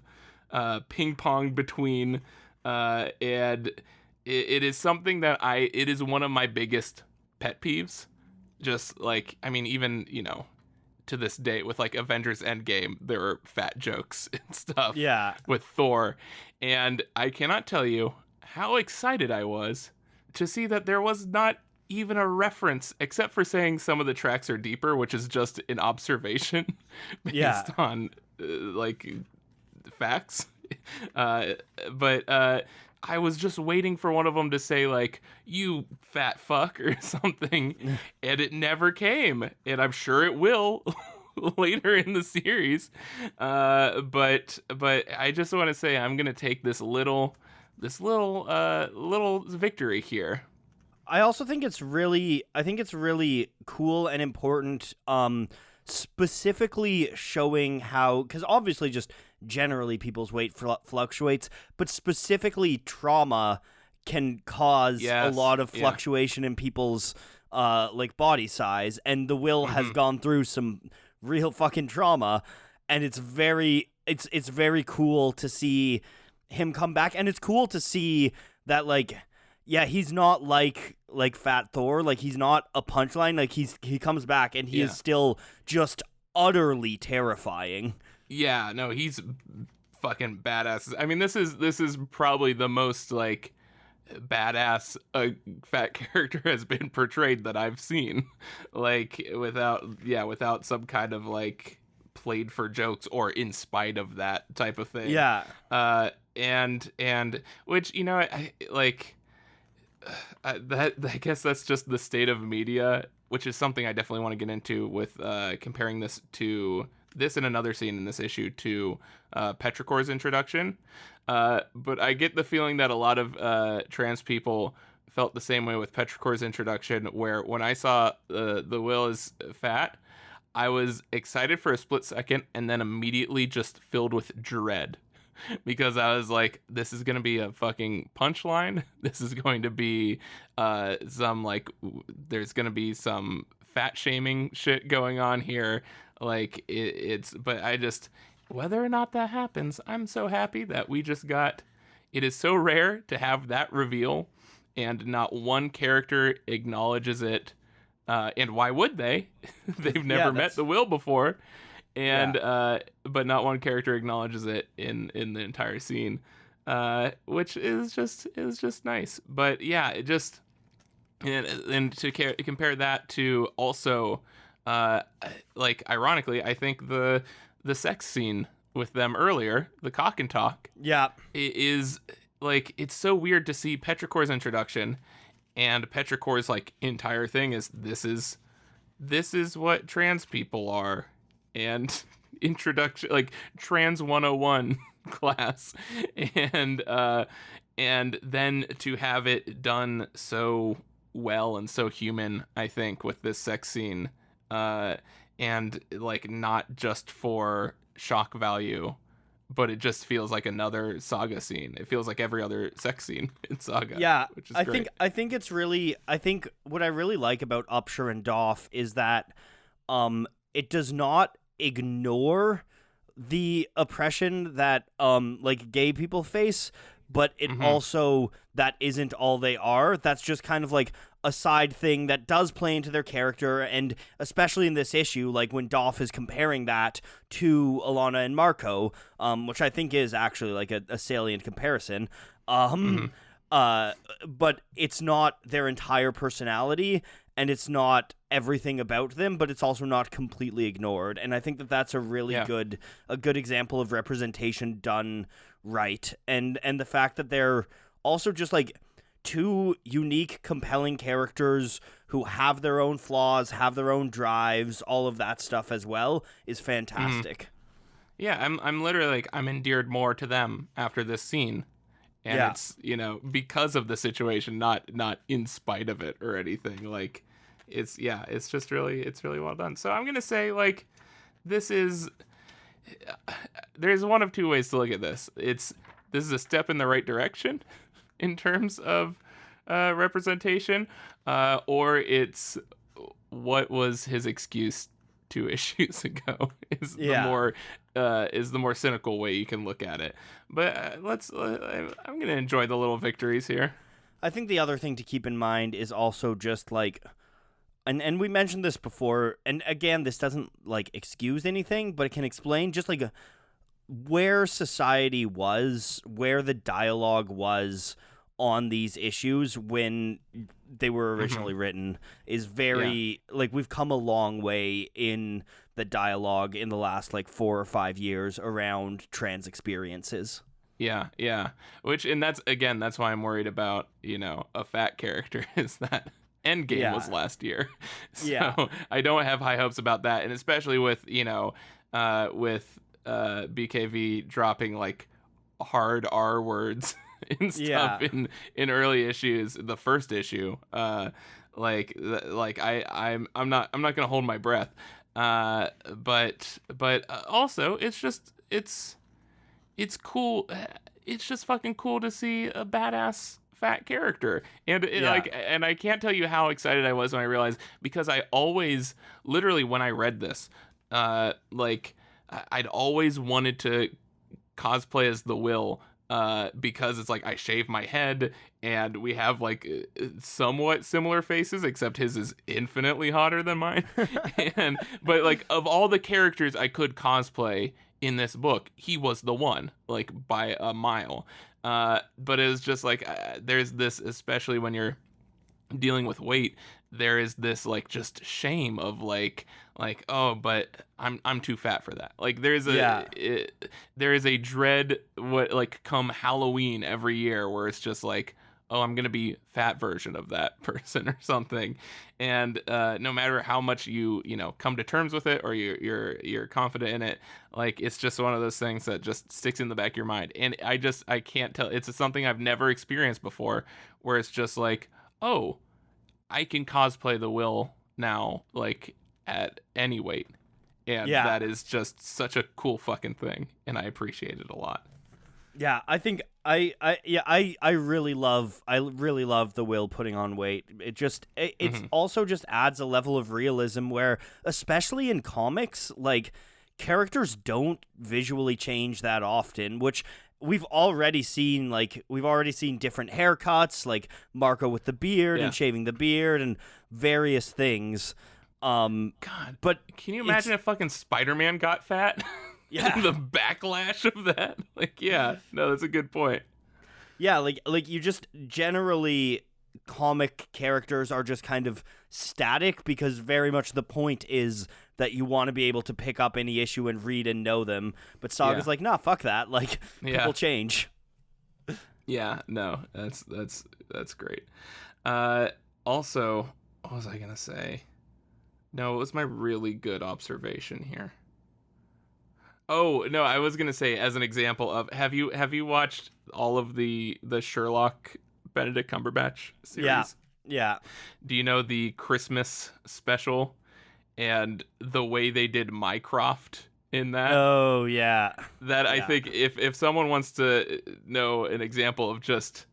ping-ponged between, and it is something that it is one of my biggest pet peeves. Just like, I mean, even to this day with like Avengers Endgame, there are fat jokes and stuff. Yeah. With Thor, and I cannot tell you how excited I was to see that there was not even a reference, except for saying some of the tracks are deeper, which is just an observation based on like facts. But I was just waiting for one of them to say like, "You fat fuck" or something, and it never came, and I'm sure it will later in the series. But I just want to say I'm gonna take this little victory here. I also think it's really cool and important, specifically showing how, because obviously just generally people's weight fluctuates, but specifically trauma can cause a lot of fluctuation in people's like body size, and the will has gone through some real fucking trauma, and it's very cool to see him come back, and it's cool to see that like, yeah, he's not like Fat Thor. Like, he's not a punchline. Like, he comes back and he is still just utterly terrifying. Yeah, no, he's fucking badass. I mean, this is probably the most like badass a fat character has been portrayed that I've seen. Like, without some kind of like played for jokes or in spite of that type of thing. Yeah. And which, I like. I guess that's just the state of media, which is something I definitely want to get into with comparing this and another scene in this issue to Petrichor's introduction. But I get the feeling that a lot of trans people felt the same way with Petrichor's introduction, where when I saw the will is fat, I was excited for a split second and then immediately just filled with dread. Because I was like, this is going to be a fucking punchline. This is going to be there's going to be some fat shaming shit going on here. Like, but I just, whether or not that happens, I'm so happy that we just it is so rare to have that reveal, and not one character acknowledges it. And why would they? They've never met the will before. And but not one character acknowledges it in the entire scene, which is just nice. But yeah, it just and to compare that to also like, ironically, I think the sex scene with them earlier, the cock and talk, is like, it's so weird to see Petrichor's introduction, and Petrichor's like entire thing is this is what trans people are. And introduction, like trans 101 class, and then to have it done so well and so human, I think, with this sex scene, and like not just for shock value, but it just feels like another Saga scene. It feels like every other sex scene in Saga. Yeah, which is great. I think what I really like about Upshur and Doff is that it does not ignore the oppression that like gay people face, but it also, that isn't all they are. That's just kind of like a side thing that does play into their character, and especially in this issue, like when Doff is comparing that to Alana and Marco, which I think is actually like a salient comparison. But it's not their entire personality, and it's not everything about them, but it's also not completely ignored. And I think that that's a really good example of representation done right. And the fact that they're also just like two unique, compelling characters who have their own flaws, have their own drives, all of that stuff as well, is fantastic. Yeah, I'm literally like, I'm endeared more to them after this scene. And Yeah. it's, because of the situation, not in spite of it or anything. Like, it's just it's really well done. So I'm gonna say, like, this is there's one of two ways to look at this. This is a step in the right direction in terms of representation, or it's what was his excuse 2 issues ago Yeah. is the more cynical way you can look at it. But I'm gonna enjoy the little victories here. I think the other thing to keep in mind is also just like, and we mentioned this before, and again, this doesn't like excuse anything, but it can explain just like where society was, where the dialogue was on these issues when they were originally written is very like we've come a long way in the dialogue in the last like 4 or 5 years around trans experiences. Yeah. And that's why I'm worried about, a fat character is that Endgame was last year. So I don't have high hopes about that. And especially with, BKV dropping like hard R words and stuff in early issues, the first issue. I'm not gonna hold my breath. But also it's cool. It's just fucking cool to see a badass fat character, and and I can't tell you how excited I was when I realized, because I always, literally, when I read this, I'd always wanted to cosplay as the Will, because it's like I shave my head and we have like somewhat similar faces, except his is infinitely hotter than mine. But like, of all the characters I could cosplay in this book, he was the one, like, by a mile. But it was just like, there's this, especially when you're dealing with weight, there is this like just shame of like oh, but I'm too fat for that. Like there's there is a dread, what, like, come Halloween every year, where it's just like, oh, I'm gonna be fat version of that person or something. And no matter how much you come to terms with it, or you're confident in it, like, it's just one of those things that just sticks in the back of your mind. And I can't tell, it's something I've never experienced before, where it's just like, oh, I can cosplay the Will now, like, at any weight. And that is just such a cool fucking thing, and I appreciate it a lot. Yeah, I think I really love the Will putting on weight. It's also just adds a level of realism where, especially in comics, like, characters don't visually change that often, which we've already seen. Like, we've already seen different haircuts, like Marco with the beard and shaving the beard and various things. God, but can you imagine if fucking Spider-Man got fat? Yeah. The backlash of that. Like, yeah, no, that's a good point. Yeah, like you just generally, comic characters are just kind of static, because very much the point is that you want to be able to pick up any issue and read and know them. But Saga's like, nah, fuck that. Like, people change. Yeah, no, that's great. Also, what was I gonna say? No, it was my really good observation here. Oh, no, I was going to say, as an example of, have you watched all of the Sherlock Benedict Cumberbatch series? Yeah. Do you know the Christmas special and the way they did Mycroft in that? Oh, yeah. That, I think, if someone wants to know an example of just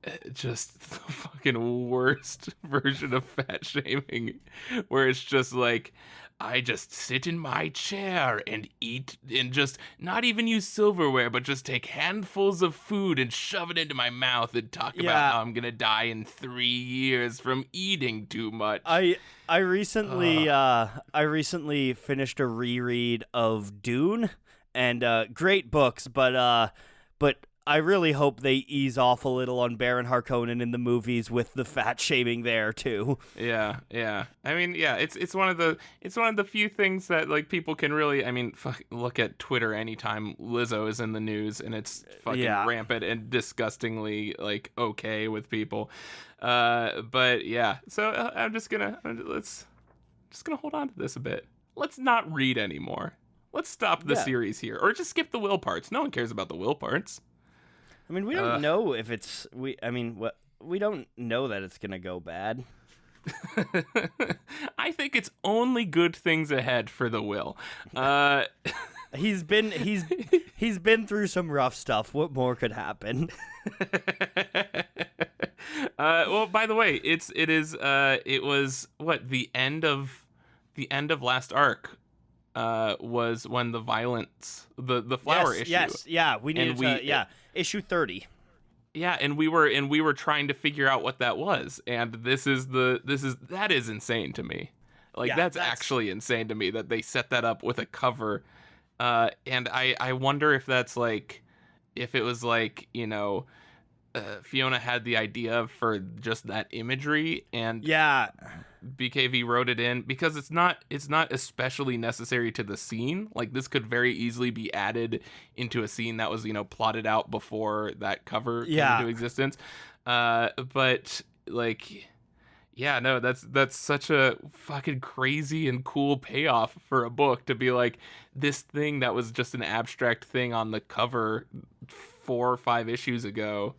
the fucking worst version of fat shaming, where it's just like, I just sit in my chair and eat, and just not even use silverware, but just take handfuls of food and shove it into my mouth and talk about how I'm gonna die in 3 years from eating too much. I recently finished a reread of Dune, and great books, but I really hope they ease off a little on Baron Harkonnen in the movies with the fat shaming there too. Yeah. I mean, yeah, it's one of the few things that, like, people can really, I mean, look at Twitter anytime Lizzo is in the news, and it's fucking rampant and disgustingly, like, okay with people. But yeah, so let's hold on to this a bit. Let's not read anymore. Let's stop the Yeah. series here, or just skip the will parts. No one cares about the will parts. I mean, we don't know if it's we don't know that it's gonna go bad. I think it's only good things ahead for the will. He's been through some rough stuff. What more could happen? Well, by the way, it was what the end of last arc was when the violence, the flower issue. Yes, yeah, we needed issue 30. Yeah, and we were trying to figure out what that was, and that is insane to me. Like, Yeah, that's actually insane to me that they set that up with a cover, and I wonder if that's like, if it was like, you know, Fiona had the idea for just that imagery, and Yeah, BKV wrote it in because it's not especially necessary to the scene. Like, this could very easily be added into a scene that was, you know, plotted out before that cover came into existence. But like, yeah, no, that's such a fucking crazy and cool payoff for a book, to be like, this thing that was just an abstract thing on the cover 4 or 5 issues ago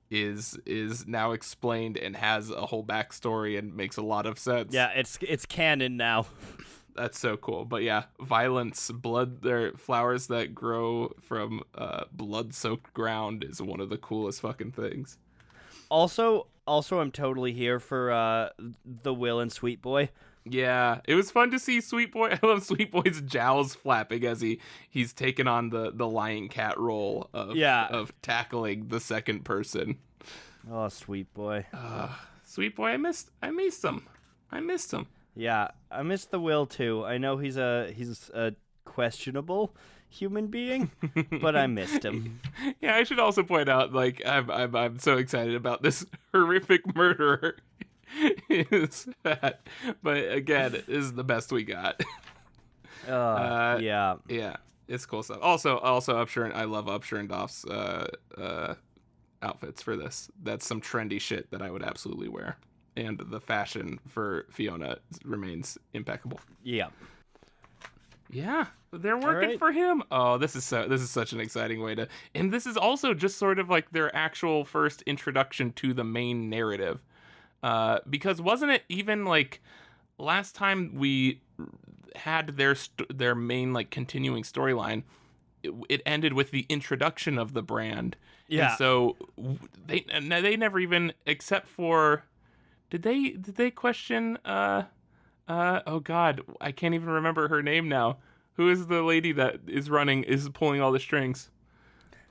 is now explained and has a whole backstory and makes a lot of sense. Yeah, it's canon now. That's so cool. But yeah, violence, blood, they're flowers that grow from blood-soaked ground is one of the coolest fucking things. Also, I'm totally here for the Will and Sweet Boy. Yeah, it was fun to see Sweet Boy. I love Sweet Boy's jowls flapping as he's taken on the lion cat role of tackling the second person. Oh, Sweet Boy. Sweet Boy, I missed him. I missed him. Yeah, I missed the Will too. I know he's a questionable human being, but I missed him. Yeah, I should also point out, like, I'm so excited about this horrific murderer. Is that, but again, this is the best we got. Yeah, it's cool stuff. Also Upshur, I love Upshur and Doff's outfits for this. That's some trendy shit that I would absolutely wear, and the fashion for Fiona remains impeccable. Yeah, they're working for him. Oh, this is such an exciting way to, and this is also just sort of like their actual first introduction to the main narrative. Because wasn't it even like last time we had their main like continuing storyline, it ended with the introduction of the brand. Yeah. And so they never even, except for, did they question oh god, I can't even remember her name now. Who is the lady that is pulling all the strings?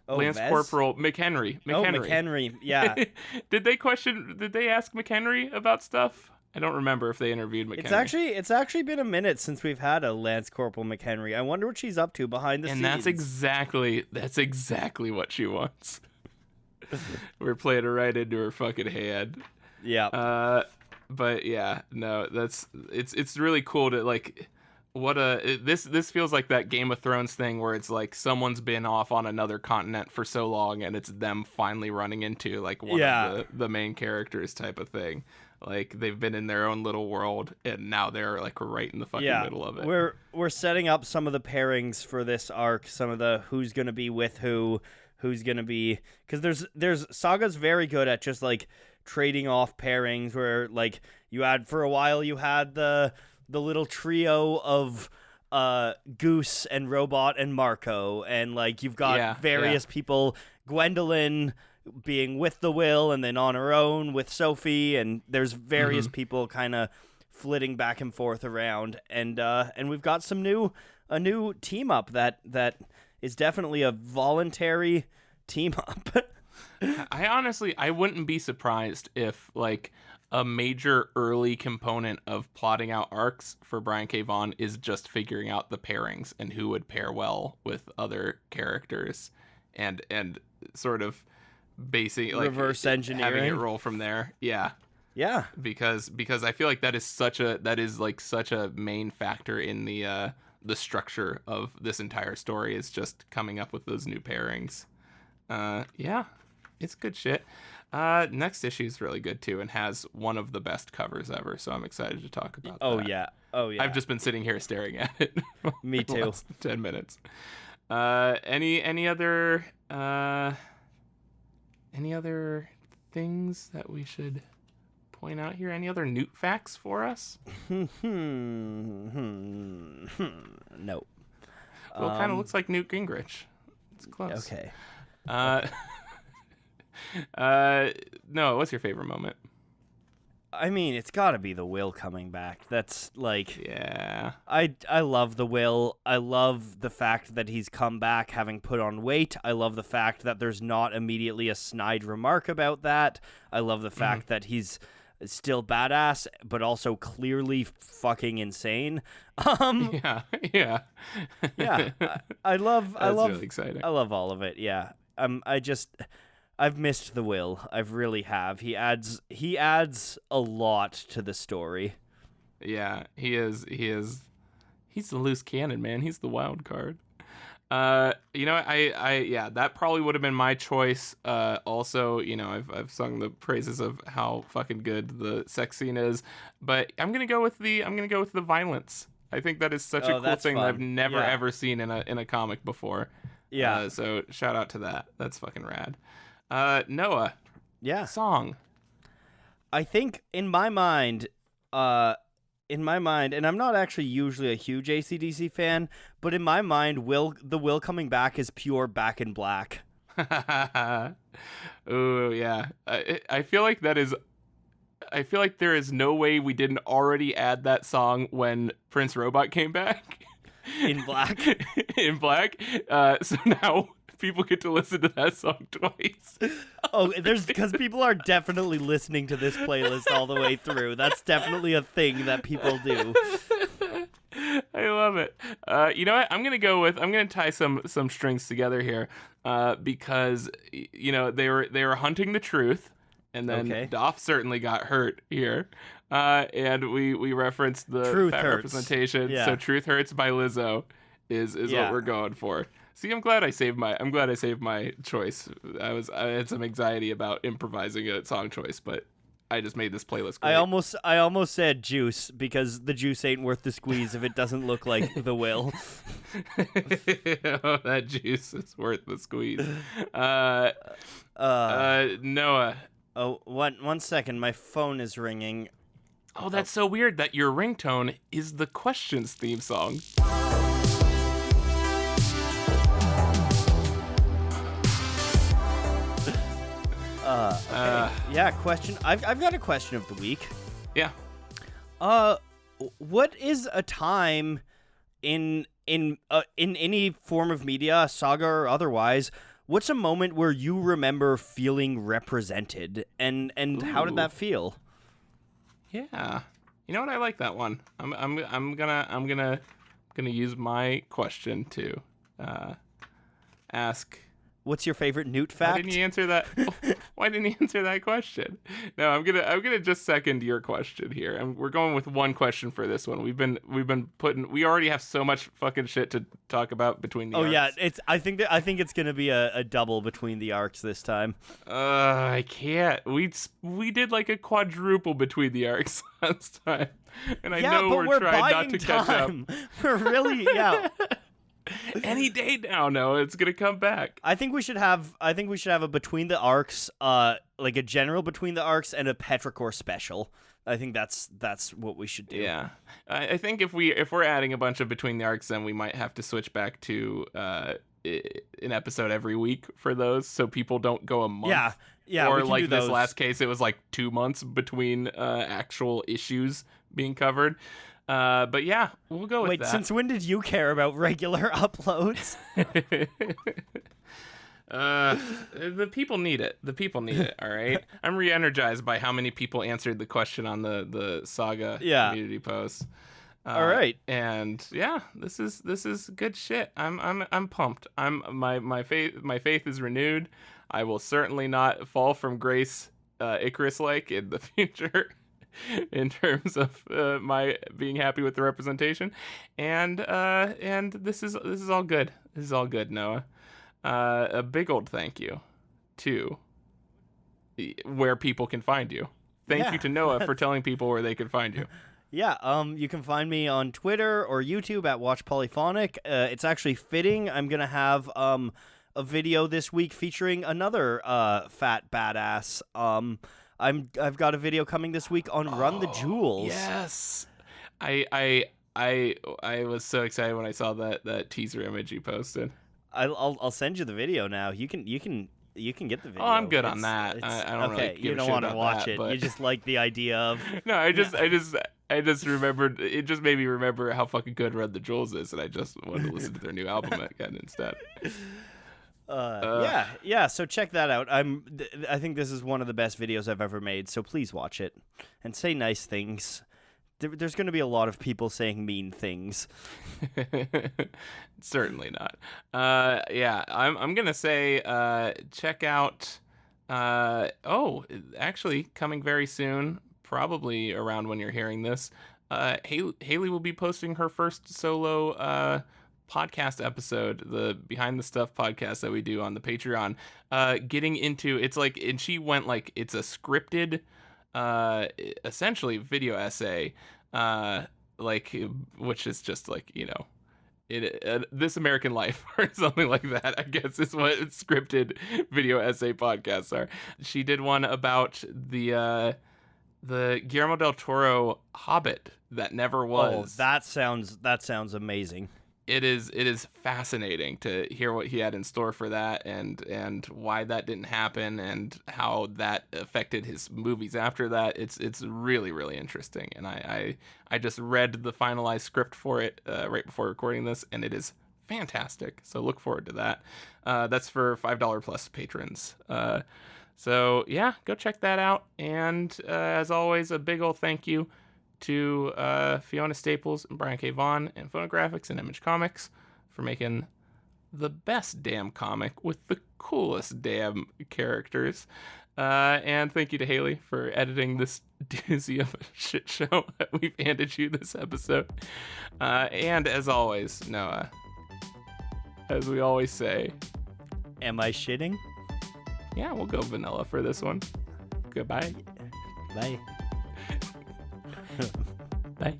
Oh, Lance Vez? Corporal McHenry. Oh, McHenry. Yeah. Did they ask McHenry about stuff? I don't remember if they interviewed McHenry. It's actually been a minute since we've had a Lance Corporal McHenry. I wonder what she's up to behind the scenes. And that's exactly what she wants. We're playing her right into her fucking hand. Yeah. But yeah, no, it's really cool to like, this feels like that Game of Thrones thing where it's like someone's been off on another continent for so long and it's them finally running into like one of the main characters type of thing. Like, they've been in their own little world and now they're like right in the fucking middle of it. We're setting up some of the pairings for this arc, some of the who's gonna be with who's gonna be, because there's Saga's very good at just like trading off pairings where like you had the little trio of Goose and Robot and Marco, and like you've got various people, Gwendolyn being with the Will and then on her own with Sophie, and there's various people kind of flitting back and forth around, and we've got a new team up that is definitely a voluntary team up. I wouldn't be surprised if like a major early component of plotting out arcs for Brian K. Vaughan is just figuring out the pairings and who would pair well with other characters, and sort of basing like reverse engineering, having it roll from there. Yeah. Because I feel like that is such a main factor in the structure of this entire story, is just coming up with those new pairings. It's good shit. Next issue is really good too and has one of the best covers ever, so I'm excited to talk about that. Oh yeah. I've just been sitting here staring at it. Me for the too. last 10 minutes. Any other things that we should point out here? Any other Newt facts for us? No. Well, it kind of looks like Newt Gingrich. It's close. Okay. No, what's your favorite moment? I mean, it's got to be the Will coming back. That's like, Yeah. I love the Will. I love the fact that he's come back having put on weight. I love the fact that there's not immediately a snide remark about that. I love the fact that he's still badass, but also clearly fucking insane. Yeah. Yeah. I love really exciting. I love all of it. Yeah. I've missed the Will. I really have. He adds a lot to the story. Yeah, he is. He's the loose cannon, man. He's the wild card. Yeah, that probably would have been my choice. Also, I've sung the praises of how fucking good the sex scene is, but I'm gonna go with the violence. I think that is such a cool thing that I've never ever seen in a comic before. Yeah. So shout out to that. That's fucking rad. Noah. Yeah. Song. I think in my mind, and I'm not actually usually a huge AC/DC fan, but in my mind, the Will coming back is pure Back in Black. Ooh, yeah. I feel like there is no way we didn't already add that song when Prince Robot came back. In black. In black. So now people get to listen to that song twice. Oh, because people are definitely listening to this playlist all the way through. That's definitely a thing that people do. I love it. You know what? I'm gonna tie some strings together here, because they were hunting the truth, and then Doff certainly got hurt here, and we referenced the Truth fat Hurts. representation. Yeah. So Truth Hurts by Lizzo is what we're going for. See, I'm glad I saved my choice. I had some anxiety about improvising a song choice, but I just made this playlist great. I almost said Juice, because the juice ain't worth the squeeze if it doesn't look like the Will. Oh, that juice is worth the squeeze. Noah. Oh, one second. My phone is ringing. Oh, that's so weird that your ringtone is the Questions theme song. Okay. Yeah, question. I've got a question of the week. Yeah. What is a time in any form of media, saga or otherwise? What's a moment where you remember feeling represented, and how did that feel? Yeah. You know what? I like that one. I'm gonna use my question to ask. What's your favorite Newt fact? Why didn't you answer that? Why didn't you answer that question? No, I'm gonna just second your question here. We're going with one question for this one. We already have so much fucking shit to talk about between the arcs. Yeah, I think it's gonna be a double between the arcs this time. I can't. We did like a quadruple between the arcs last time, and I know we're trying not to catch up. We're really Any day now, no, it's gonna come back. I think we should have a between the arcs, like a general between the arcs and a Petrichor special. I think that's what we should do. Yeah, I think if we're adding a bunch of between the arcs, then we might have to switch back to an episode every week for those, so people don't go a month. Yeah. Or we can like do this those. last case, it was like 2 months between actual issues being covered. But yeah, we'll go with that. Wait, since when did you care about regular uploads? The people need it. All right. I'm re-energized by how many people answered the question on the Saga community post. All right. And yeah, this is good shit. I'm pumped. My faith is renewed. I will certainly not fall from grace, Icarus like in the future. In terms of my being happy with the representation, and this is all good. This is all good, Noah. A big old thank you to where people can find you. Thank you to Noah for telling people where they can find you. Yeah, you can find me on Twitter or YouTube at Watch Polyphonic. It's actually fitting. I'm gonna have a video this week featuring another fat badass. I've got a video coming this week on Run the Jewels. Yes, I was so excited when I saw that teaser image you posted. I'll send you the video now. You can get the video. Oh, I'm good on that. I don't okay. really give You a don't shit want to about watch that, it. but... You just like the idea of. No, I just remembered. It just made me remember how fucking good Run the Jewels is, and I just wanted to listen to their new album again instead. Yeah. So check that out. I think this is one of the best videos I've ever made. So please watch it and say nice things. There's going to be a lot of people saying mean things. Certainly not. Yeah, I'm gonna say check out. Actually, coming very soon, probably around when you're hearing this. Haley will be posting her first solo podcast episode, the Behind the Stuff podcast that we do on the Patreon. Getting into it's like, and she went like it's a scripted. Essentially video essay, which is just like, This American Life or something like that, I guess is what scripted video essay podcasts are. She did one about the Guillermo del Toro Hobbit that never was. Oh, that sounds amazing. It is fascinating to hear what he had in store for that and why that didn't happen and how that affected his movies after that. It's really, really interesting. And I just read the finalized script for it right before recording this, and it is fantastic. So look forward to that. That's for $5 plus patrons. So yeah, go check that out. And as always, a big old thank you to Fiona Staples and Brian K. Vaughan and Phonographics and Image Comics for making the best damn comic with the coolest damn characters. And thank you to Haley for editing this doozy of a shit show that we've handed you this episode. And as always, Noah, as we always say, am I shitting? Yeah, we'll go vanilla for this one. Goodbye. Bye. Bye.